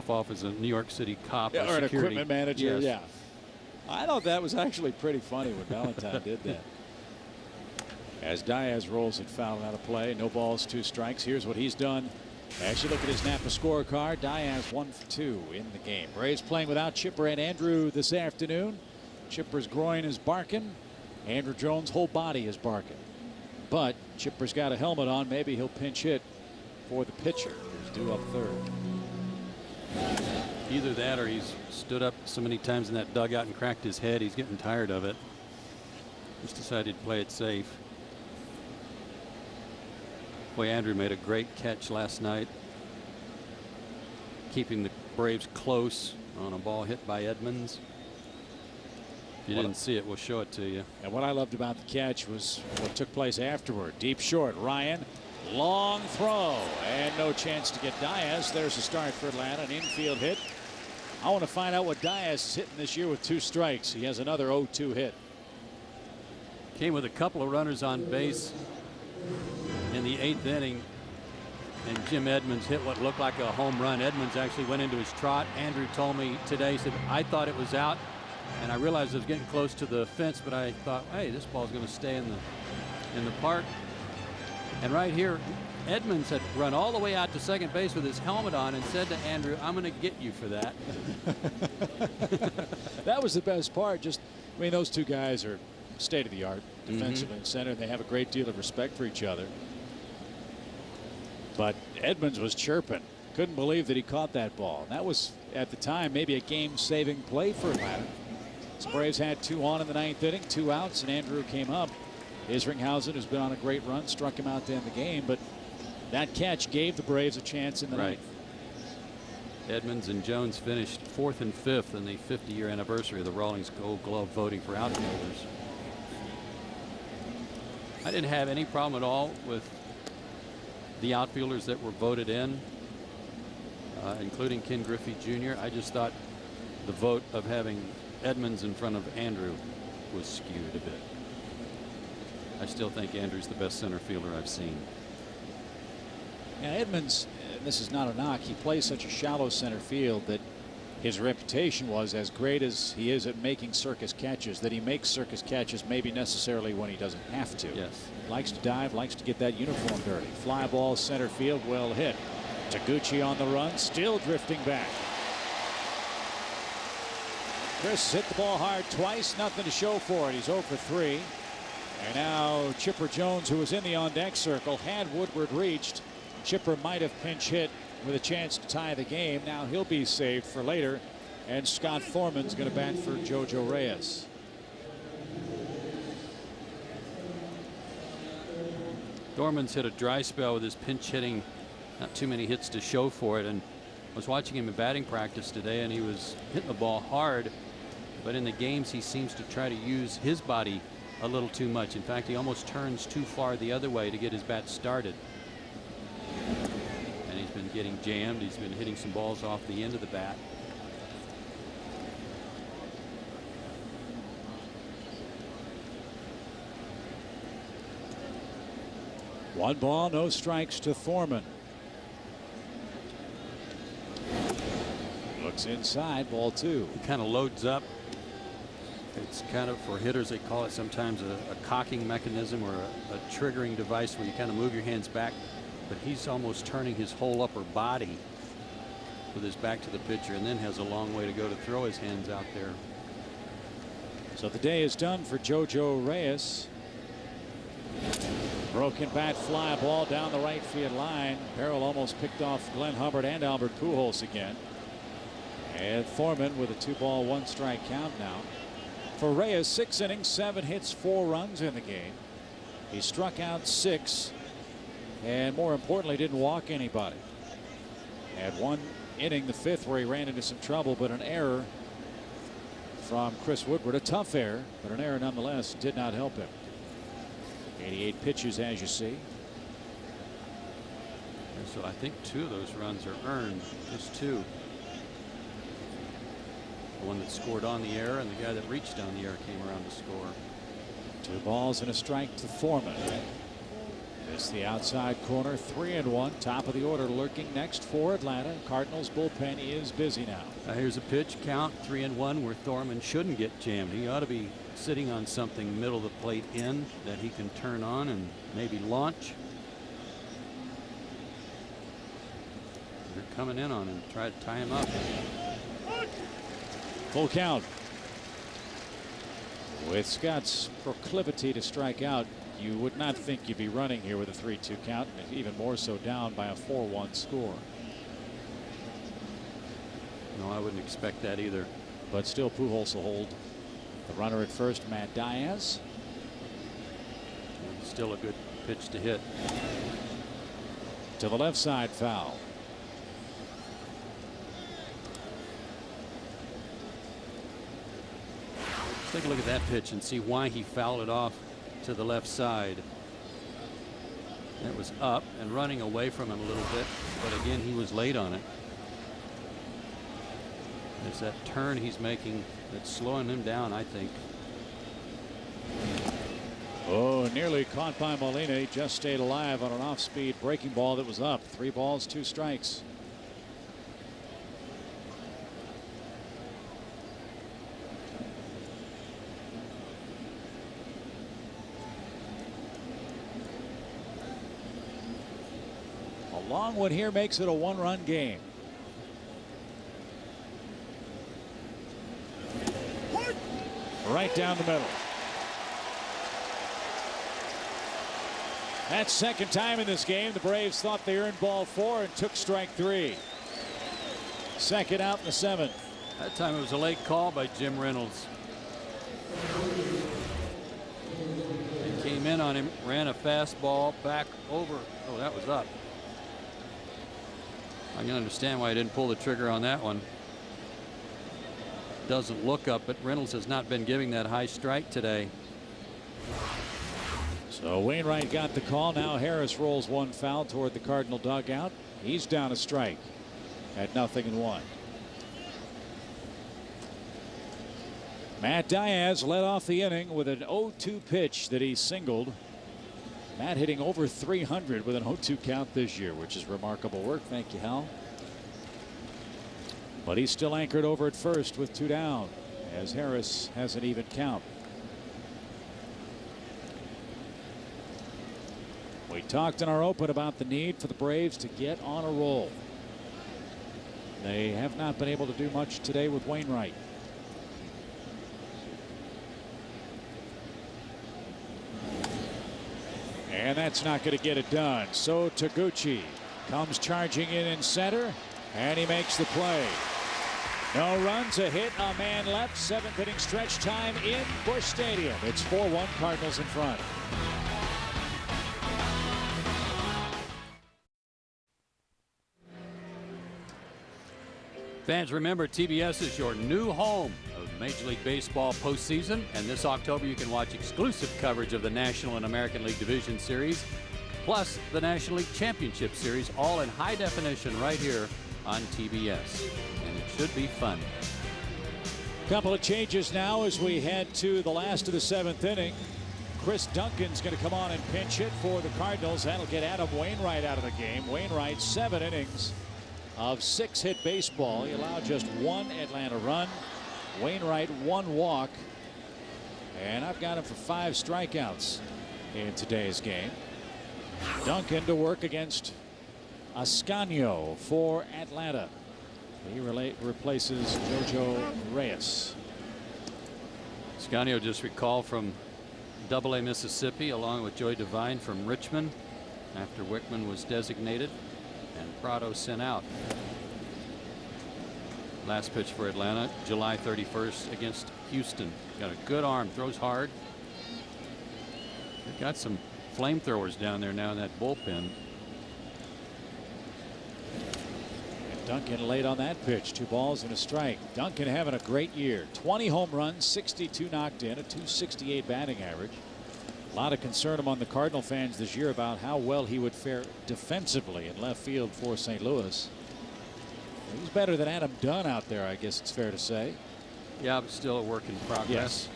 off as a New York City cop or an security. equipment manager. Yes. Yeah. I thought that was actually pretty funny when Valentine did that. As Diaz rolls it foul out of play. No balls, 2 strikes. Here's what he's done. As you look at his Napa scorecard, Diaz 1 for 2 in the game. Braves playing without Chipper and Andrew this afternoon. Chipper's groin is barking. Andrew Jones' whole body is barking. But Chipper's got a helmet on. Maybe he'll pinch hit for the pitcher, who's due up 3rd. Either that or he's stood up so many times in that dugout and cracked his head. He's getting tired of it. Just decided to play it safe. Boy, Andrew made a great catch last night, keeping the Braves close on a ball hit by Edmonds. If you didn't see it, we'll show it to you. And what I loved about the catch was what took place afterward. Deep short, Ryan, long throw, and no chance to get Diaz. There's a start for Atlanta, an infield hit. I want to find out what Diaz is hitting this year with 2 strikes. He has another 0-2 hit. Came with a couple of runners on base in the 8th inning, and Jim Edmonds hit what looked like a home run. Edmonds actually went into his trot. Andrew told me today, he said, I thought it was out, and I realized it was getting close to the fence, but I thought, hey, this ball's going to stay in the park. And right here, Edmonds had run all the way out to second base with his helmet on and said to Andrew, I'm going to get you for that. That was the best part. I mean, those 2 guys are state of the art defensively and center. They have a great deal of respect for each other. But Edmonds was chirping. Couldn't believe that he caught that ball. That was, at the time, maybe a game-saving play for Atlanta. The Braves had 2 on in the 9th inning, 2 outs, and Andrew came up. Isringhausen, who's been on a great run, struck him out to end the game, but that catch gave the Braves a chance in the 9th. Edmonds and Jones finished 4th and 5th in the 50-year anniversary of the Rawlings Gold Glove voting for outfielders. I didn't have any problem at all with the outfielders that were voted in, including Ken Griffey Jr. I just thought the vote of having Edmonds in front of Andrew was skewed a bit. I still think Andrew's the best center fielder I've seen. Yeah, Edmonds, this is not a knock, he plays such a shallow center field that his reputation was, as great as he is at making circus catches, that he makes circus catches maybe necessarily when he doesn't have to. Yes. Likes to dive, likes to get that uniform dirty. Fly ball center field, well hit. Taguchi on the run, still drifting back. Chris hit the ball hard twice, nothing to show for it. He's 0 for 3. And now Chipper Jones, who was in the on-deck circle, had Woodward reached. Chipper might have pinch hit with a chance to tie the game. Now he'll be saved for later. And Scott Thorman's going to bat for JoJo Reyes. Thorman's hit a dry spell with his pinch hitting. Not too many hits to show for it. And I was watching him in batting practice today, and he was hitting the ball hard. But in the games, he seems to try to use his body a little too much. In fact, he almost turns too far the other way to get his bat started. And he's been getting jammed. He's been hitting some balls off the end of the bat. One ball, no strikes to Thorman. Looks inside, ball 2. He kind of loads up. It's kind of, for hitters, they call it sometimes a cocking mechanism or a triggering device where you kind of move your hands back. But he's almost turning his whole upper body with his back to the pitcher, and then has a long way to go to throw his hands out there. So the day is done for JoJo Reyes. Broken bat fly ball down the right field line. Barrel almost picked off Glenn Hubbard and Albert Pujols again. And Thorman with a 2-ball 1-strike count now. For Reyes, 6 innings, 7 hits, 4 runs in the game. He struck out 6, and more importantly, didn't walk anybody. Had 1 inning, the 5th, where he ran into some trouble, but an error from Chris Woodward, a tough error, but an error nonetheless, did not help him. 88 pitches, as you see. And so I think 2 of those runs are earned, just 2. The one that scored on the error, and the guy that reached down the error came around to score. 2 balls and a strike to Thorman. It's the outside corner, 3-1. Top of the order lurking next for Atlanta. Cardinals bullpen is busy now. Here's a pitch count, 3-1, where Thorman shouldn't get jammed. He ought to be sitting on something middle of the plate in that he can turn on and maybe launch. They're coming in on him, try to tie him up. Full count. With Scott's proclivity to strike out, you would not think you'd be running here with a 3-2 count, and even more so down by a 4-1 score. No, I wouldn't expect that either. But still, Pujols will hold. The runner at first, Matt Diaz. Still a good pitch to hit. To the left side, foul. Let's take a look at that pitch and see why he fouled it off to the left side. It was up and running away from him a little bit, but again, he was late on it. It's that turn he's making that's slowing him down, I think. Oh, nearly caught by Molina. He just stayed alive on an off-speed breaking ball that was up. 3 balls, 2 strikes. A long one here makes it a 1-run game. Right down the middle. That's second time in this game. The Braves thought they earned ball 4 and took strike 3. Second out in the 7th. That time it was a late call by Jim Reynolds. He came in on him, ran a fastball back over. Oh, that was up. I can understand why he didn't pull the trigger on that one. Doesn't look up, but Reynolds has not been giving that high strike today. So Wainwright got the call. Now Harris rolls one foul toward the Cardinal dugout. He's down a strike at 0-1. Matt Diaz led off the inning with an 0-2 pitch that he singled. Matt hitting over 300 with an 0-2 count this year, which is remarkable work. Thank you, Hal. But he's still anchored over at first with 2 down as Harris has an even count. We talked in our open about the need for the Braves to get on a roll. They have not been able to do much today with Wainwright. And that's not going to get it done. So Taguchi comes charging in center, and he makes the play. No runs, a hit, a man left. 7th inning stretch time in Busch Stadium. It's 4-1 Cardinals in front. Fans, remember, TBS is your new home of Major League Baseball postseason, and this October you can watch exclusive coverage of the National and American League Division Series, plus the National League Championship Series, all in high definition right here on TBS, and it should be fun. Couple of changes now as we head to the last of the 7th inning. Chris Duncan's going to come on and pinch hit for the Cardinals. That'll get Adam Wainwright out of the game. Wainwright, 7 innings of 6-hit baseball. He allowed just 1 Atlanta run. Wainwright 1 walk. And I've got him for 5 strikeouts in today's game. Duncan to work against Ascanio for Atlanta. He replaces Jojo Reyes. Ascanio just recalled from AA Mississippi along with Joey Devine from Richmond after Wickman was designated and Prado sent out. Last pitch for Atlanta, July 31st against Houston. Got a good arm, throws hard. They've got some flamethrowers down there now in that bullpen. And Duncan late on that pitch. 2 balls and a strike. Duncan having a great year. 20 home runs, 62 knocked in, a .268 batting average. A lot of concern among the Cardinal fans this year about how well he would fare defensively in left field for St. Louis. He's better than Adam Dunn out there, I guess it's fair to say. Yeah, but still a work in progress. Yes.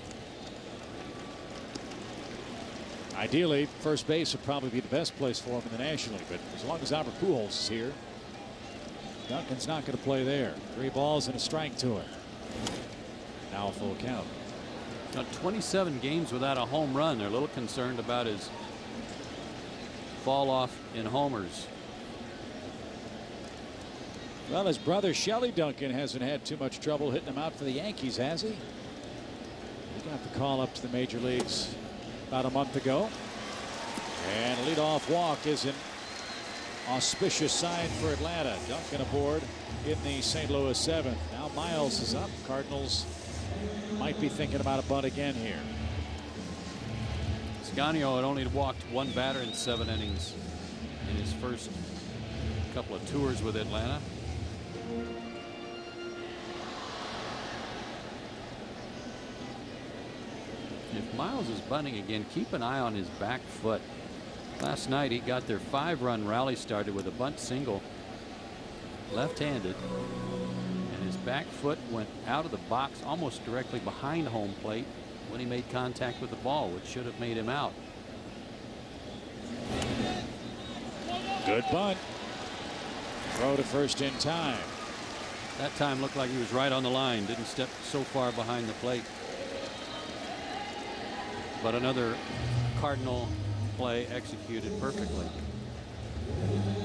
Ideally, first base would probably be the best place for him in the National League, but as long as Albert Pujols is here, Duncan's not going to play there. 3 balls and a strike to him. Now a full count. Now 27 games without a home run. They're a little concerned about his fall off in homers. Well, his brother Shelley Duncan hasn't had too much trouble hitting him out for the Yankees, has he? He got the call up to the major leagues about a month ago. And a leadoff walk is an auspicious sign for Atlanta. Duncan aboard in the St. Louis 7th. Now Miles is up. Cardinals might be thinking about a bunt again here. Ascanio had only walked 1 batter in 7 innings in his first couple of tours with Atlanta. If Miles is bunting again, keep an eye on his back foot. Last night he got their 5-run rally started with a bunt single, left-handed, and his back foot went out of the box almost directly behind home plate when he made contact with the ball, which should have made him out. Good bunt. Throw to first in time. That time looked like he was right on the line, didn't step so far behind the plate. But another Cardinal play executed perfectly.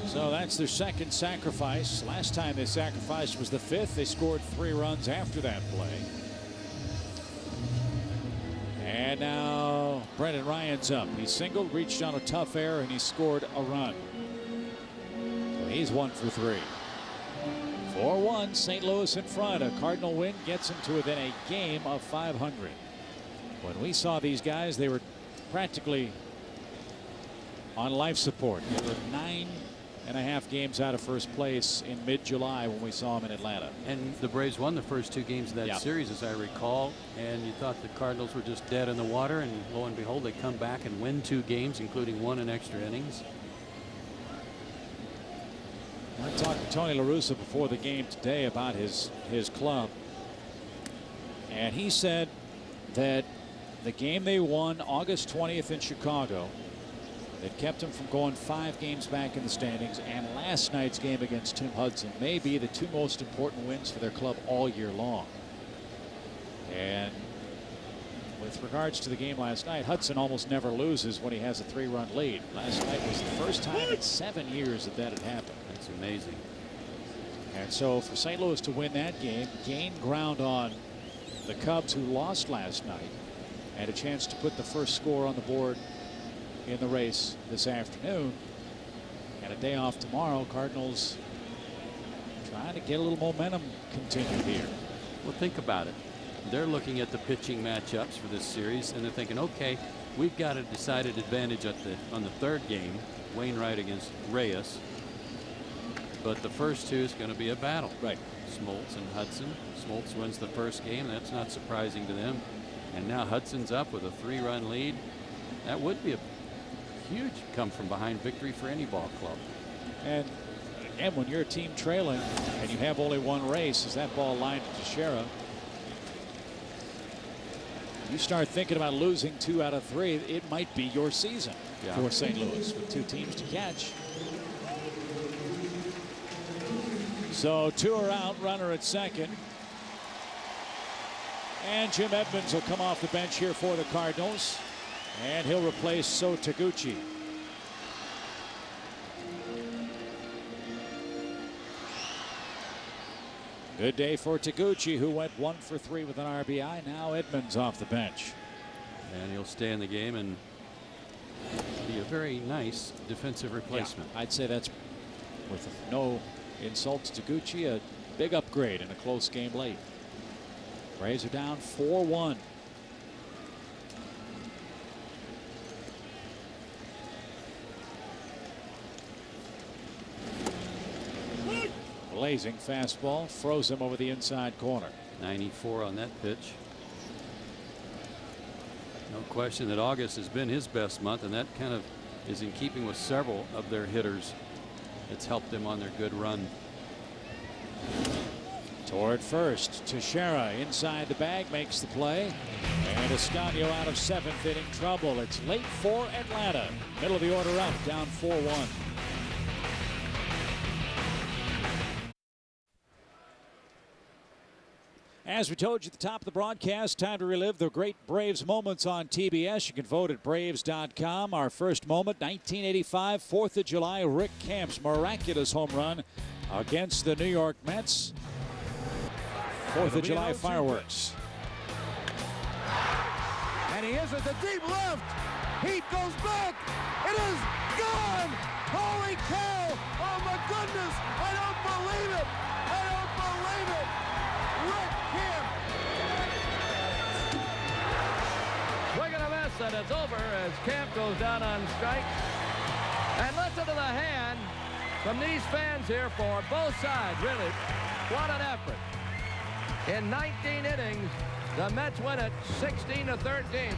So that's their 2nd sacrifice. Last time they sacrificed was the 5th. They scored 3 runs after that play. And now Brendan Ryan's up. He singled, reached on a tough error, and he scored a run. So he's 1 for 3. 4-1, St. Louis in front. A Cardinal win gets him to within a game of 500. When we saw these guys, they were practically on life support. They were 9 2.5 games out of first place in mid-July when we saw him in Atlanta. And the Braves won the first 2 games of that series, as I recall. And you thought the Cardinals were just dead in the water, and lo and behold, they come back and win 2 games, including 1 in extra innings. I talked to Tony La Russa before the game today about his club, and he said that the game they won August 20th in Chicago that kept him from going 5 games back in the standings, and last night's game against Tim Hudson may be the 2 most important wins for their club all year long. And with regards to the game last night, Hudson almost never loses when he has a 3-run lead. Last night was the first time in 7 years that had happened. That's amazing. And so for St. Louis to win that game, gain ground on the Cubs, who lost last night, and a chance to put the first score on the board in the race this afternoon, and a day off tomorrow. Cardinals trying to get a little momentum continued here. Well, think about it. They're looking at the pitching matchups for this series, and they're thinking, okay, we've got a decided advantage on the 3rd game, Wainwright against Reyes. But the first 2 is going to be a battle. Right. Smoltz and Hudson. Smoltz wins the first game. That's not surprising to them. And now Hudson's up with a 3-run lead. That would be a huge come from behind victory for any ball club. And again, when you're a team trailing and you have only 1 race, as that ball lined to Teixeira, you start thinking about losing 2 out of 3. It might be your season for St. Louis with 2 teams to catch. So 2 are out, runner at second. And Jim Edmonds will come off the bench here for the Cardinals, and he'll replace So Taguchi. Good day for Taguchi, who went 1 for 3 with an RBI. Now Edmonds off the bench. And he'll stay in the game and be a very nice defensive replacement. Yeah, I'd say that's, with no insult to Taguchi, a big upgrade in a close game late. Braves are down 4-1. Blazing fastball froze him over the inside corner. 94 on that pitch. No question that August has been his best month, and that kind of is in keeping with several of their hitters. It's helped them on their good run. Toward first, Teixeira inside the bag makes the play, and Escanio out of 7th inning trouble. It's late for Atlanta. Middle of the order up, down 4-1. As we told you at the top of the broadcast, time to relive the great Braves moments on TBS. You can vote at Braves.com. Our first moment, 1985, 4th of July, Rick Camp's miraculous home run against the New York Mets. 4th of July fireworks. And he is at the deep left. Heat goes back. It is gone. Holy cow. Oh, my goodness. I don't believe it. I don't believe it. Rick Camp. Swing and a miss, and it's over as Camp goes down on strike. And listen to the hand from these fans here for both sides, really. What an effort. In 19 innings, the Mets win it 16-13.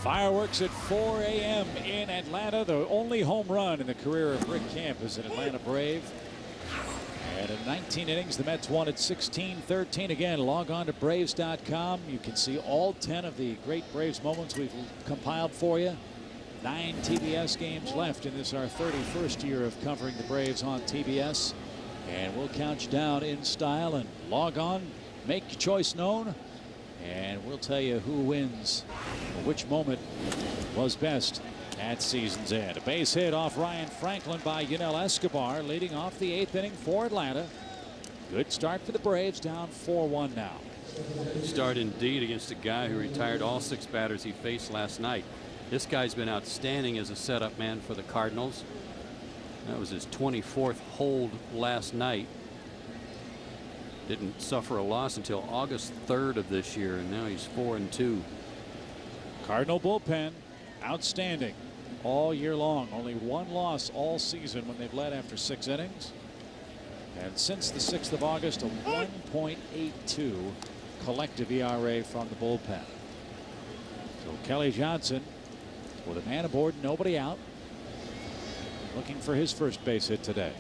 Fireworks at 4 a.m. in Atlanta. The only home run in the career of Rick Camp as an Atlanta Brave. And in 19 innings, the Mets won it 16-13. Again, log on to Braves.com. You can see all 10 of the great Braves moments we've compiled for you. 9 TBS games left in this, our 31st year of covering the Braves on TBS. And we'll count you down in style, and log on, make your choice known, and we'll tell you who wins or which moment was best at season's end. A base hit off Ryan Franklin by Yunel Escobar, leading off the 8th inning for Atlanta. Good start for the Braves, down 4-1 now. Start indeed against a guy who retired all 6 batters he faced last night. This guy's been outstanding as a setup man for the Cardinals. That was his 24th hold last night. Didn't suffer a loss until August 3rd of this year, and now he's 4-2. Cardinal bullpen, outstanding. all year long. Only one loss all season when they've led after 6 innings. And since the 6th of August, a 1.82 collective ERA from the bullpen. So Kelly Johnson with a man aboard, nobody out, looking for his first base hit today.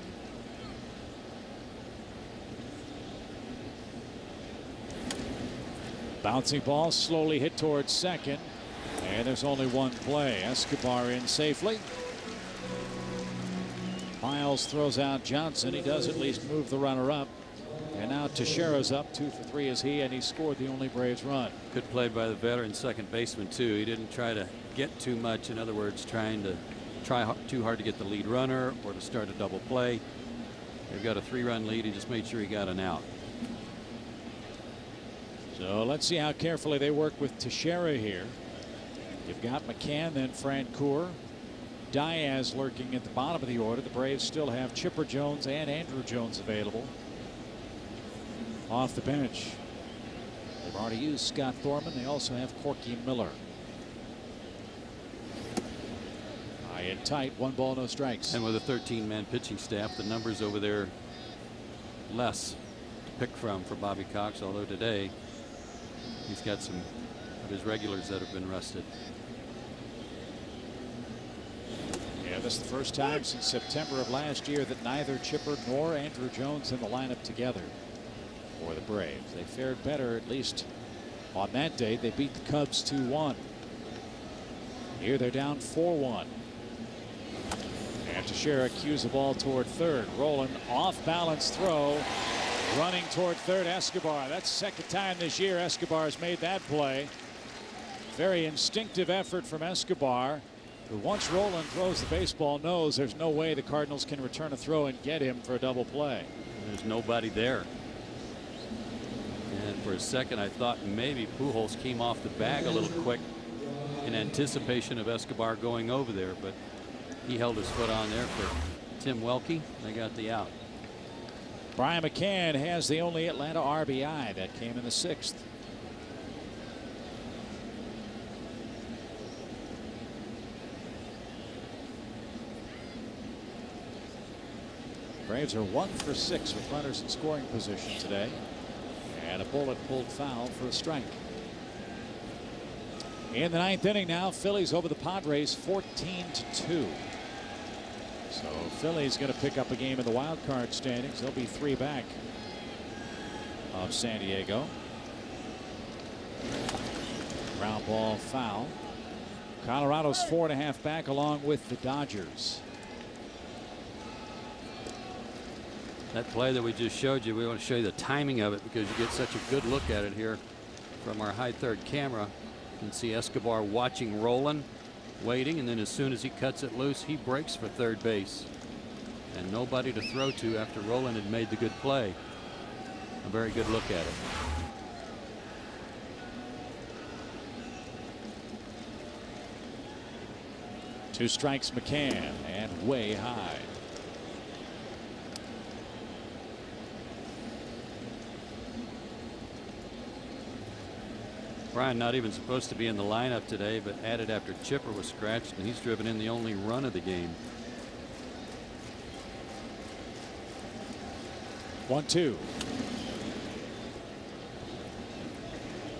Bouncing ball slowly hit towards second, and there's only one play. Escobar in safely. Miles throws out Johnson. He does at least move the runner up. And now Teixeira's up. 2 for 3 is he, and he scored the only Braves run. Good play by the veteran second baseman too. He didn't try to get too much. In other words, try too hard to get the lead runner or to start a double play. They've got a 3-run lead. He just made sure he got an out. So let's see how carefully they work with Teixeira here. You've got McCann, then Francoeur. Diaz lurking at the bottom of the order. The Braves still have Chipper Jones and Andrew Jones available off the bench. They've already used Scott Thorman. They also have Corky Miller. High and tight, 1 ball, no strikes. And with a 13-man pitching staff, the numbers over there less to pick from for Bobby Cox, although today he's got some of his regulars that have been rested. Yeah, this is the first time since September of last year that neither Chipper nor Andrew Jones in the lineup together for the Braves. They fared better, at least on that day. They beat the Cubs 2-1. Here they're down 4-1. And Teixeira cues the ball toward third. Rolling off balance throw. Running toward third, Escobar. That's the second time this year Escobar's made that play. Very instinctive effort from Escobar, who once Roland throws the baseball knows there's no way the Cardinals can return a throw and get him for a double play. There's nobody there. And for a second I thought maybe Pujols came off the bag a little quick in anticipation of Escobar going over there, but he held his foot on there for Tim Welke. They got the out. Brian McCann has the only Atlanta RBI. That came in the 6th. Braves are 1 for 6 with runners in scoring position today. And a bullet pulled foul for a strike. In the 9th inning now, Phillies over the Padres 14-2. So Philly's going to pick up a game in the wild card standings. They'll be 3 back of San Diego. Ground ball foul. Colorado's 4.5 back along with the Dodgers. That play that we just showed you, we want to show you the timing of it because you get such a good look at it here from our high third camera. You can see Escobar watching Roland, waiting, and then as soon as he cuts it loose, he breaks for third base. And nobody to throw to after Roland had made the good play. A very good look at it. Two strikes McCann, and way high. Brian not even supposed to be in the lineup today, but added after Chipper was scratched, and he's driven in the only run of the game. 1-2.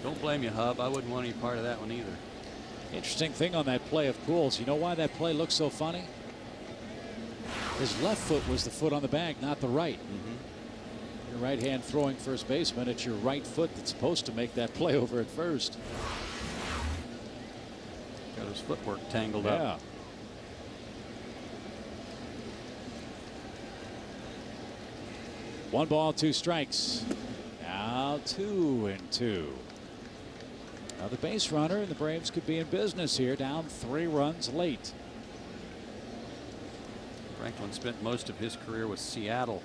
Don't blame you, Hub. I wouldn't want any part of that one either. Interesting thing on that play of Pujols. You know why that play looks so funny? His left foot was the foot on the bag, not the right. Your right hand throwing first baseman, it's your right foot that's supposed to make that play over at first. Got his footwork tangled up. 1 ball, 2 strikes. Now 2-2. Now the base runner, and the Braves could be in business here, down 3 runs late. Franklin spent most of his career with Seattle,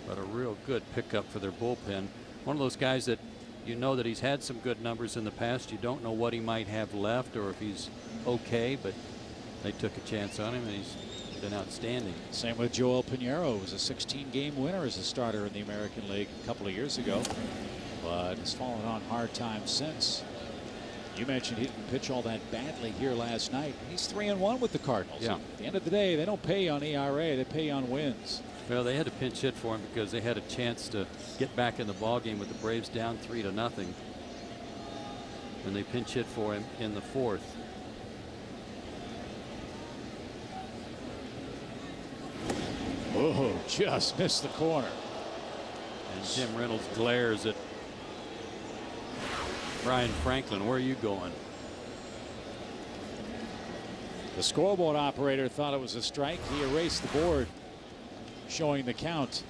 but a real good pickup for their bullpen. One of those guys that you know that he's had some good numbers in the past. You don't know what he might have left or if he's okay, but they took a chance on him and he's been outstanding. Same with Joel Pinheiro, who was a 16-game winner as a starter in the American League a couple of years ago, but has fallen on hard times since. You mentioned he didn't pitch all that badly here last night. He's 3-1 with the Cardinals. Yeah. At the end of the day, they don't pay on ERA, they pay on wins. Well, they had to pinch hit for him because they had a chance to get back in the ball game with the Braves down 3-0. And they pinch hit for him in the 4th. Oh, just missed the corner. And Jim Reynolds glares at Brian Franklin. Where are you going? The scoreboard operator thought it was a strike. He erased the board showing the count.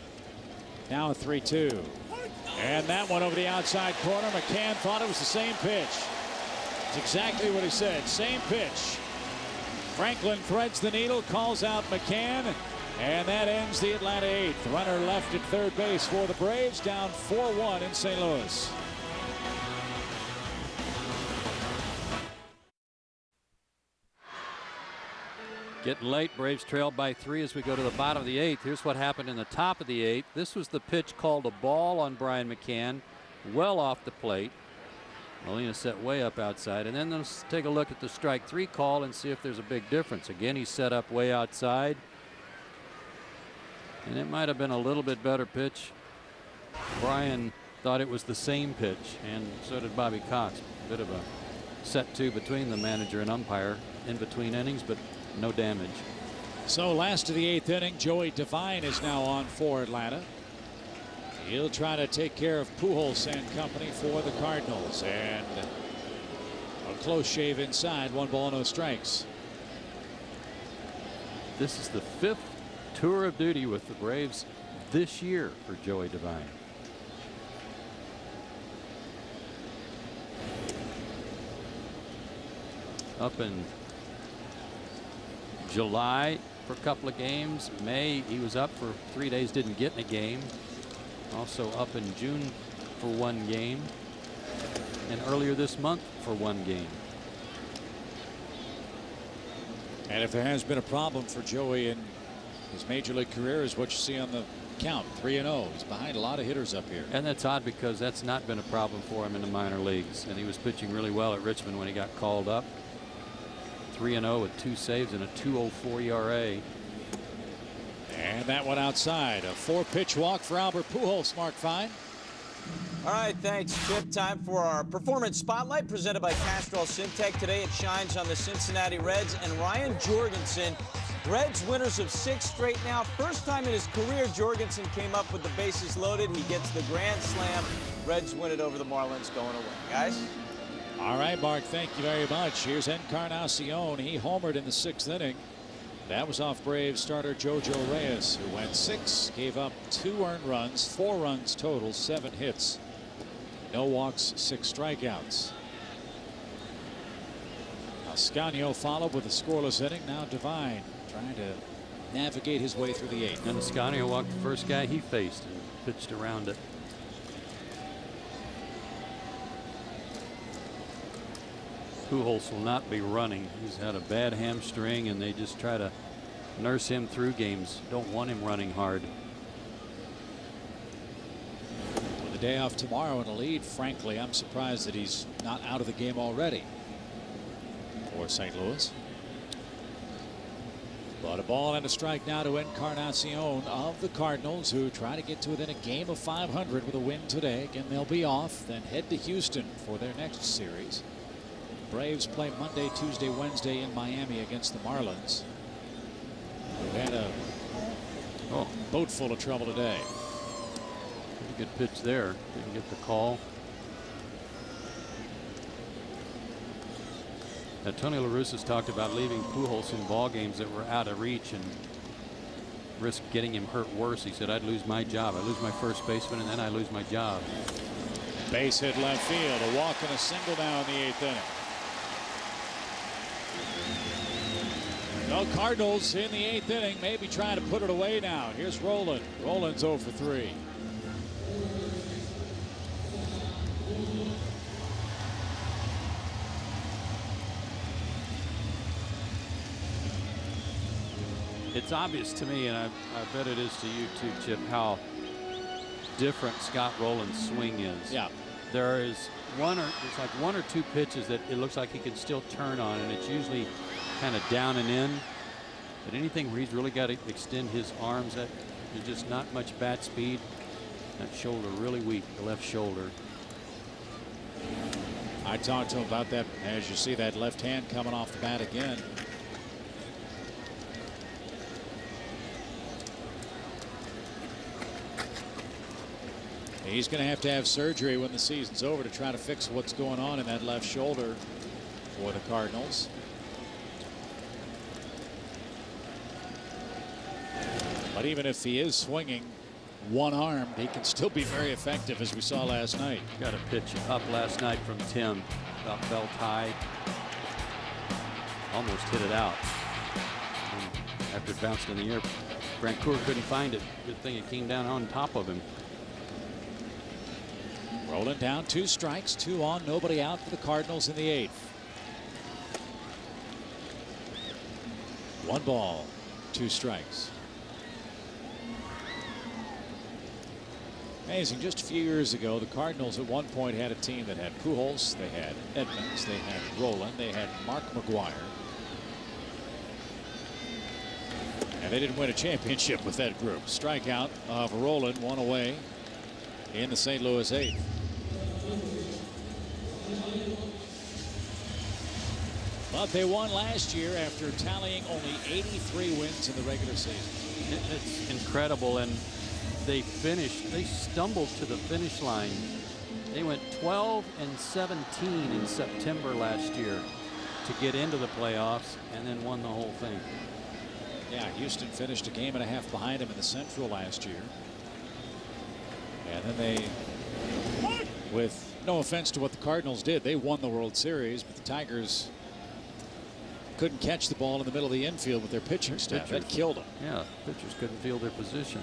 Now 3-2. And that one over the outside corner. McCann thought it was the same pitch. It's exactly what he said. Same pitch. Franklin threads the needle, calls out McCann, and that ends the Atlanta 8th. Runner left at third base for the Braves, down 4-1 in St. Louis. Getting late. Braves trailed by 3 as we go to the bottom of the 8th. Here's what happened in the top of the 8th. This was the pitch called a ball on Brian McCann, well off the plate. Molina set way up outside. And then let's take a look at the strike 3 call and see if there's a big difference. Again, he's set up way outside. And it might have been a little bit better pitch. Brian thought it was the same pitch, and so did Bobby Cox. Bit of a set 2 between the manager and umpire in between innings, but no damage. So last of the 8th inning, Joey Devine is now on for Atlanta. He'll try to take care of Pujols and company for the Cardinals, and a close shave inside. 1 ball, no strikes. This is the 5th tour of duty with the Braves this year for Joey Devine. Up in July for a couple of games. May he was up for 3 days, didn't get in a game. Also up in June for 1 game, and earlier this month for 1 game. And if there has been a problem for Joey in his major league career, is what you see on the count. 3-0. He's behind a lot of hitters up here. And that's odd because that's not been a problem for him in the minor leagues, and he was pitching really well at Richmond when he got called up. 3-0 with 2 saves and a 2.04 ERA. And that one outside. A 4-pitch walk for Albert Pujols. Mark Fine. All right, thanks, Chip. Time for our Performance Spotlight presented by Castrol Syntec. Today it shines on the Cincinnati Reds and Ryan Jorgensen. Reds winners of 6 straight now. First time in his career Jorgensen came up with the bases loaded. He gets the grand slam. Reds win it over the Marlins going away. Guys? All right, Mark, thank you very much. Here's Encarnacion. He homered in the 6th inning. That was off Braves starter JoJo Reyes, who went 6, gave up 2 earned runs, 4 runs total, 7 hits. No walks, 6 strikeouts. Ascanio followed with a scoreless inning. Now Devine trying to navigate his way through the 8th. And Ascanio walked the first guy he faced and pitched around it. Pujols will not be running. He's had a bad hamstring, and they just try to nurse him through games. Don't want him running hard. With a day off tomorrow and a lead, frankly, I'm surprised that he's not out of the game already for St. Louis. But a ball and a strike now to Encarnacion of the Cardinals, who try to get to within a game of 500 with a win today. Again, they'll be off, then head to Houston for their next series. Braves play Monday, Tuesday, Wednesday in Miami against the Marlins. We've had a boat full of trouble today. Pretty good pitch there. Didn't get the call. Now, Tony La Russa's talked about leaving Pujols in ball games that were out of reach and risk getting him hurt worse. He said, I'd lose my job. I lose my first baseman, and then I lose my job. Base hit left field. A walk and a single now in the 8th inning. No, Cardinals in the 8th inning, maybe trying to put it away now. Here's Roland. Roland's 0 for 3. It's obvious to me, and I bet it is to you too, Chip, how different Scott Rowland's swing is. Yeah. There is there's like one or two pitches that it looks like he can still turn on, and it's usually kind of down and in. But anything where he's really got to extend his arms, that there's just not much bat speed. That shoulder really weak, the left shoulder. I talked to him about that. As you see that left hand coming off the bat again. He's going to have surgery when the season's over to try to fix what's going on in that left shoulder for the Cardinals. But even if he is swinging one-armed, he can still be very effective, as we saw last night. Got a pitch up last night from Tim, about belt high. Almost hit it out. And after it bounced in the air, Brancourt couldn't find it. Good thing it came down on top of him. Rolling down, 2 strikes, 2 on, nobody out for the Cardinals in the 8th. 1 ball, 2 strikes. Amazing, just a few years ago, the Cardinals at one point had a team that had Pujols, they had Edmonds, they had Roland, they had Mark McGuire. And they didn't win a championship with that group. Strikeout of Roland, 1 away in the St. Louis 8th. But they won last year after tallying only 83 wins in the regular season. It's incredible, and they stumbled to the finish line. They went 12-17 in September last year to get into the playoffs, and then won the whole thing. Yeah, Houston finished a game and a half behind him in the Central last year. And then they, with no offense to what the Cardinals did, they won the World Series, but the Tigers couldn't catch the ball in the middle of the infield with their pitching staff. That killed them. Yeah, pitchers couldn't field their position.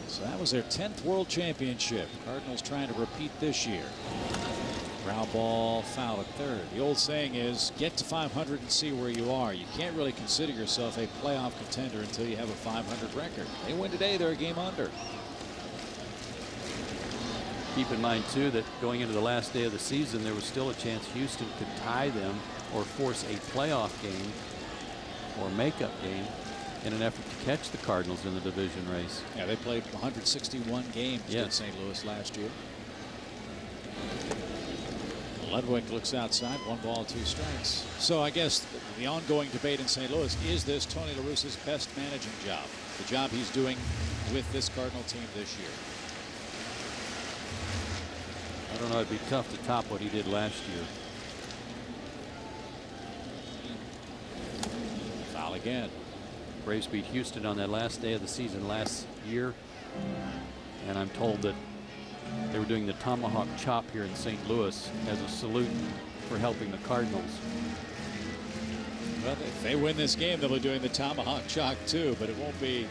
So that was their 10th World Championship. Cardinals trying to repeat this year. Ground ball, foul at third. The old saying is, get to 500 and see where you are. You can't really consider yourself a playoff contender until you have a 500 record. They win today, they're a game under. Keep in mind, too, that going into the last day of the season, there was still a chance Houston could tie them or force a playoff game or makeup game in an effort to catch the Cardinals in the division race. Yeah, they played 161 games in St. Louis last year. Ludwig looks outside, 1 ball, 2 strikes. So I guess the ongoing debate in St. Louis, is this Tony La Russa's best managing job? The job he's doing with this Cardinal team this year. I don't know, it'd be tough to top what he did last year. Foul again. Braves beat Houston on that last day of the season last year, and I'm told that they were doing the tomahawk chop here in St. Louis as a salute for helping the Cardinals. Well, if they win this game, they'll be doing the tomahawk chop too, but it won't be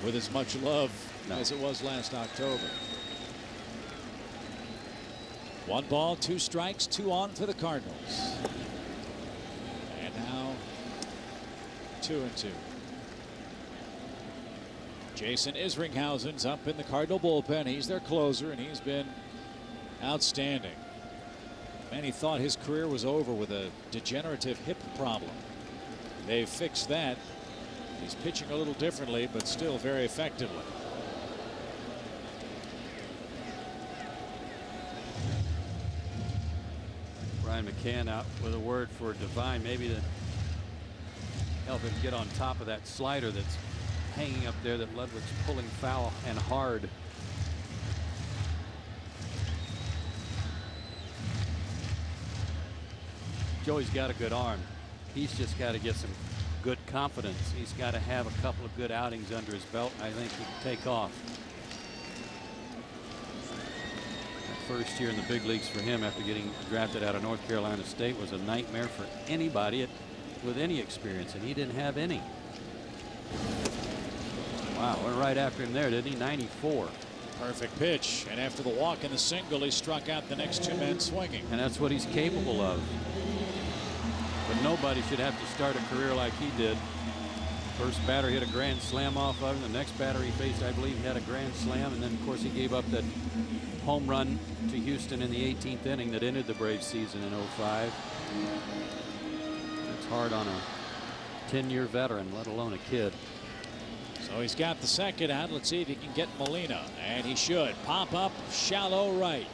with as much love as it was last October. 1 ball, 2 strikes, 2 on for the Cardinals. And now 2-2. Jason Isringhausen's up in the Cardinal bullpen. He's their closer, and he's been outstanding. Many thought his career was over with a degenerative hip problem. They've fixed that. He's pitching a little differently, but still very effectively. Brian McCann out with a word for Devine, maybe to help him get on top of that slider that's hanging up there that Ludwig's pulling foul and hard. Joey's got a good arm. He's just got to get some good confidence. He's got to have a couple of good outings under his belt. I think he can take off. That first year in the big leagues for him after getting drafted out of North Carolina State was a nightmare for anybody with any experience, and he didn't have any. Wow, went right after him there, didn't he? 94. Perfect pitch, and after the walk and the single, he struck out the next 2 men swinging. And that's what he's capable of. But nobody should have to start a career like he did. First batter hit a grand slam off of him. The next batter he faced, I believe, he had a grand slam, and then of course he gave up that home run to Houston in the 18th inning that ended the Braves season in '05. That's hard on a 10-year veteran, let alone a kid. So he's got the second out. Let's see if he can get Molina, and he should. Pop up, shallow right.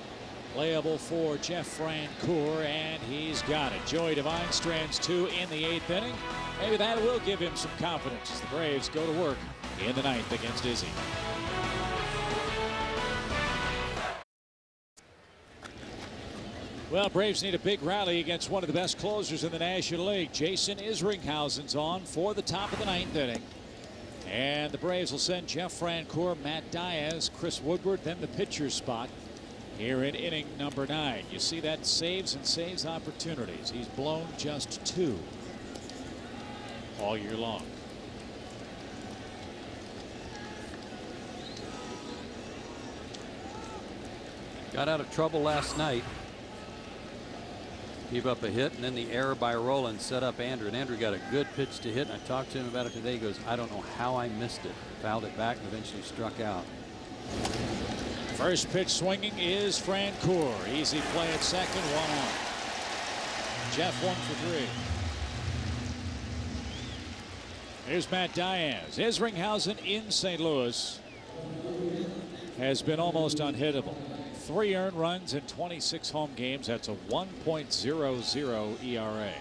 Playable for Jeff Francoeur, and he's got it. Joey Devine strands 2 in the 8th inning. Maybe that will give him some confidence as the Braves go to work in the 9th against Izzy. Well, Braves need a big rally against one of the best closers in the National League. Jason Isringhausen's on for the top of the 9th inning. And the Braves will send Jeff Francoeur, Matt Diaz, Chris Woodward, then the pitcher's spot here in inning number 9. You see that saves and saves opportunities. He's blown just 2 all year long. Got out of trouble last night. Gave up a hit, and then the error by Roland set up Andrew. And Andrew got a good pitch to hit, and I talked to him about it today. He goes, I don't know how I missed it. Fouled it back and eventually struck out. First pitch swinging is Francoeur. Easy play at second, 1 out. Jeff 1 for 3. Here's Matt Diaz. Isringhausen in St. Louis has been almost unhittable. 3 earned runs in 26 home games. That's a 1.00 ERA.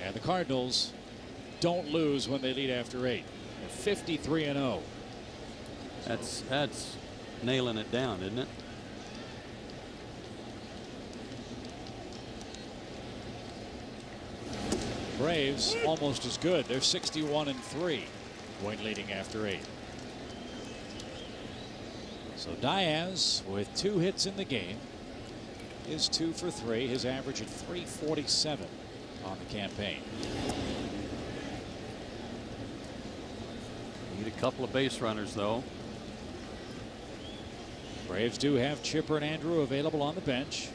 And the Cardinals don't lose when they lead after 8. They're 53-0. That's nailing it down, isn't it? Braves almost as good. They're 61-3 going leading after 8. So Diaz with 2 hits in the game is 2 for 3. His average at .347 on the campaign. Need a couple of base runners though. Braves do have Chipper and Andrew available on the bench.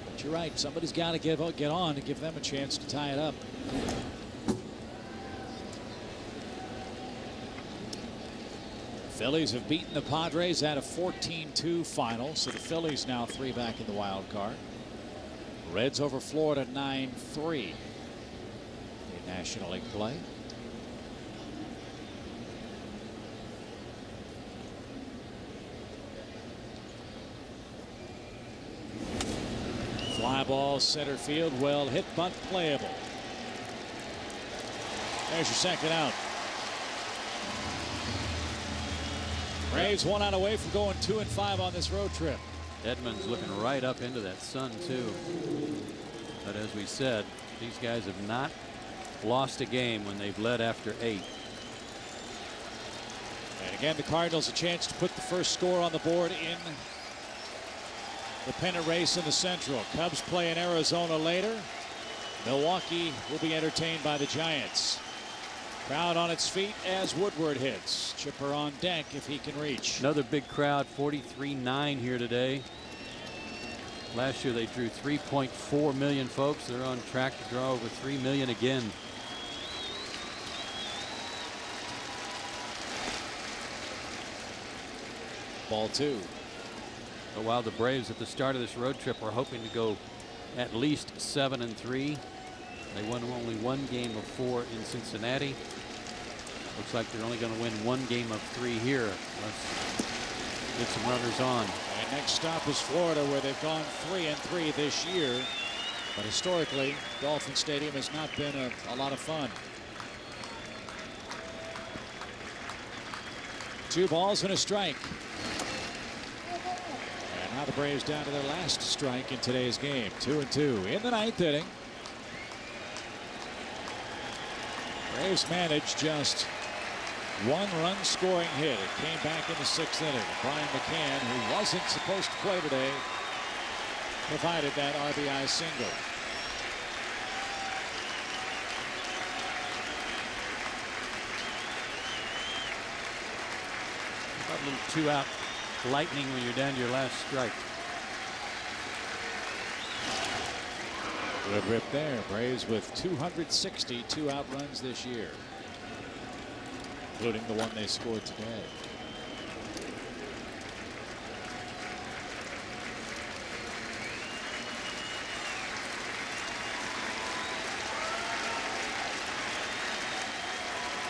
But you're right, somebody's got to get on to give them a chance to tie it up. Phillies have beaten the Padres at a 14-2 final, so the Phillies now 3 back in the wild card. Reds over Florida 9-3 in National League play. Fly ball center field, well hit, but playable. There's your second out. Braves 1 out away from going 2-5 on this road trip. Edmonds looking right up into that sun too. But as we said, these guys have not lost a game when they've led after 8. And again, the Cardinals a chance to put the first score on the board in the pennant race in the Central. Cubs play in Arizona later. Milwaukee will be entertained by the Giants. Crowd on its feet as Woodward hits. Chipper on deck if he can reach. Another big crowd, 43.9 here today. Last year they drew 3.4 million folks. They're on track to draw over 3 million again. Ball 2. But while the Braves at the start of this road trip were hoping to go at least 7-3, they won only 1 game of 4 in Cincinnati. Looks like they're only going to win 1 game of 3 here. Let's get some runners on. And next stop is Florida, where they've gone 3-3 this year. But historically, Dolphin Stadium has not been a lot of fun. 2 balls and a strike. And now the Braves down to their last strike in today's game. 2-2 in the 9th inning. Braves managed just 1 run scoring hit. It came back in the 6th inning. Brian McCann, who wasn't supposed to play today, provided that RBI single. A little 2-out lightning when you're down to your last strike. Good rip there. Braves with 260 2-out runs this year. including the one they scored today.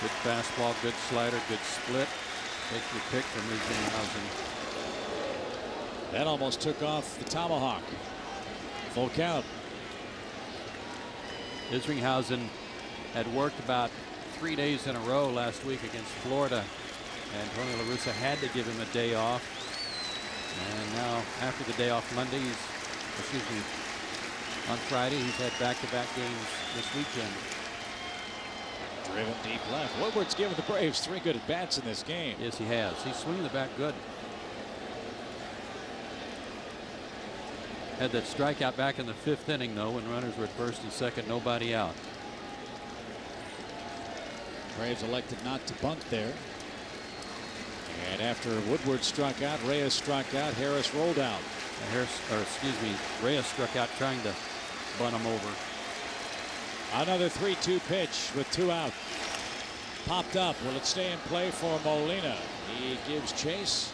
Good fastball, good slider, good split. Take your pick from Isringhausen. That almost took off the tomahawk. Full count. Isringhausen had worked about 3 days in a row last week against Florida, and Tony La Russa had to give him a day off. And now, after the day off Monday, on Friday, he's had back-to-back games this weekend. Driven deep left. Woodward's given the Braves 3 good at-bats in this game. Yes, he has. He's swinging the bat good. Had that strikeout back in the 5th inning, though, when runners were at first and second, nobody out. Braves elected not to bunt there. And after Woodward struck out, Reyes struck out, Harris rolled out. Reyes struck out trying to bunt him over. Another 3-2 pitch with 2 out. Popped up. Will it stay in play for Molina? He gives chase,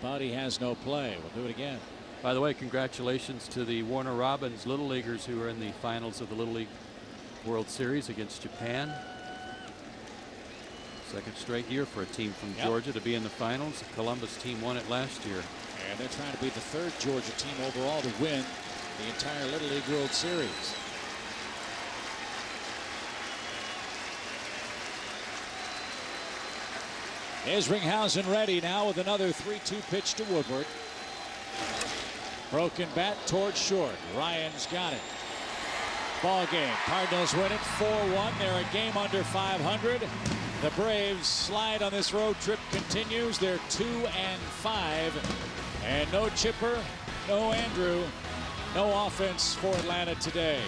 but he has no play. We'll do it again. By the way, congratulations to the Warner Robins Little Leaguers who are in the finals of the Little League World Series against Japan. Second straight year for a team from Georgia to be in the finals. The Columbus team won it last year. And they're trying to be the 3rd Georgia team overall to win the entire Little League World Series. Isringhausen ready now with another 3-2 pitch to Woodward. Broken bat towards short. Ryan's got it. Ball game. Cardinals win it 4-1. They're a game under 500. The Braves slide on this road trip continues. They're 2-5. And no Chipper, no Andrew, no offense for Atlanta today.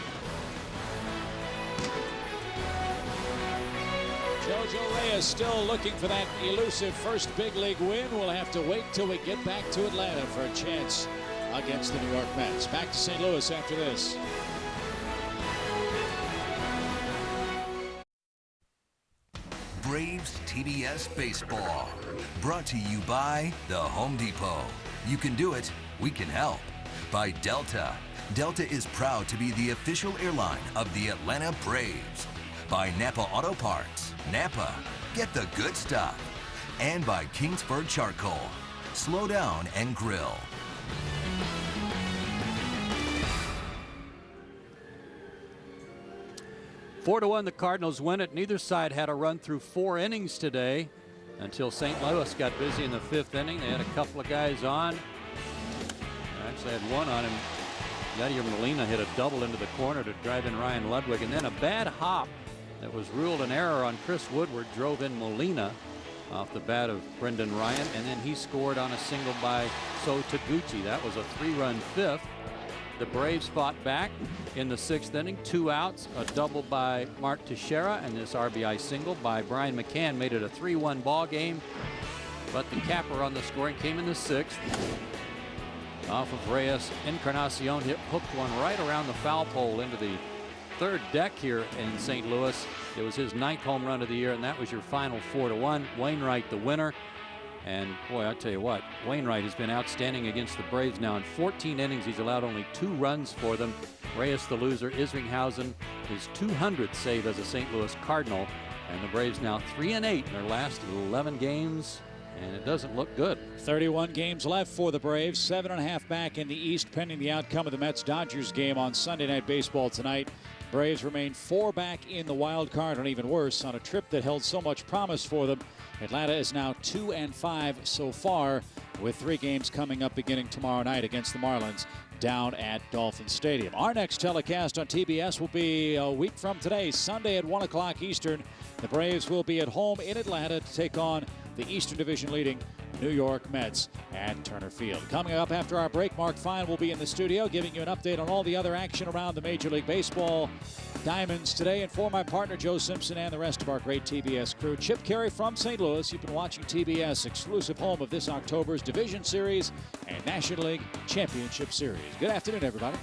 JoJo Reyes still looking for that elusive first big league win. We'll have to wait till we get back to Atlanta for a chance against the New York Mets. Back to St. Louis after this. Braves TBS Baseball. Brought to you by the Home Depot. You can do it, we can help. By Delta. Delta is proud to be the official airline of the Atlanta Braves. By Napa Auto Parts. Napa, get the good stuff. And by Kingsford Charcoal. Slow down and grill. Four to 1, the Cardinals win it. Neither side had a run through 4 innings today until St. Louis got busy in the 5th inning. They had a couple of guys on. Actually had one on him. Yadier Molina hit a double into the corner to drive in Ryan Ludwig, and then a bad hop that was ruled an error on Chris Woodward drove in Molina off the bat of Brendan Ryan, and then he scored on a single by So Taguchi. That was a 3-run 5th. The Braves fought back in the 6th inning, 2 outs, a double by Mark Teixeira, and this RBI single by Brian McCann made it a 3-1 ball game. But the capper on the scoring came in the 6th. Off of Reyes, Encarnacion hooked one right around the foul pole into the 3rd deck here in St. Louis. It was his 9th home run of the year, and that was your final 4-1. Wainwright the winner. And boy, I tell you what, Wainwright has been outstanding against the Braves now. In 14 innings, he's allowed only 2 runs for them. Reyes the loser. Isringhausen his 200th save as a St. Louis Cardinal. And the Braves now 3-8 in their last 11 games. And it doesn't look good. 31 games left for the Braves. 7.5 back in the East pending the outcome of the Mets-Dodgers game on Sunday Night Baseball tonight. Braves remain 4 back in the wild card, and even worse, on a trip that held so much promise for them. Atlanta is now 2-5 so far, with 3 games coming up beginning tomorrow night against the Marlins down at Dolphin Stadium. Our next telecast on TBS will be a week from today, Sunday at 1 o'clock Eastern. The Braves will be at home in Atlanta to take on the Eastern Division leading New York Mets at Turner Field. Coming up after our break, Mark Fine will be in the studio giving you an update on all the other action around the Major League Baseball diamonds today. And for my partner Joe Simpson and the rest of our great TBS crew, Chip Carey from St. Louis. You've been watching TBS, exclusive home of this October's Division Series and National League Championship Series. Good afternoon, everybody.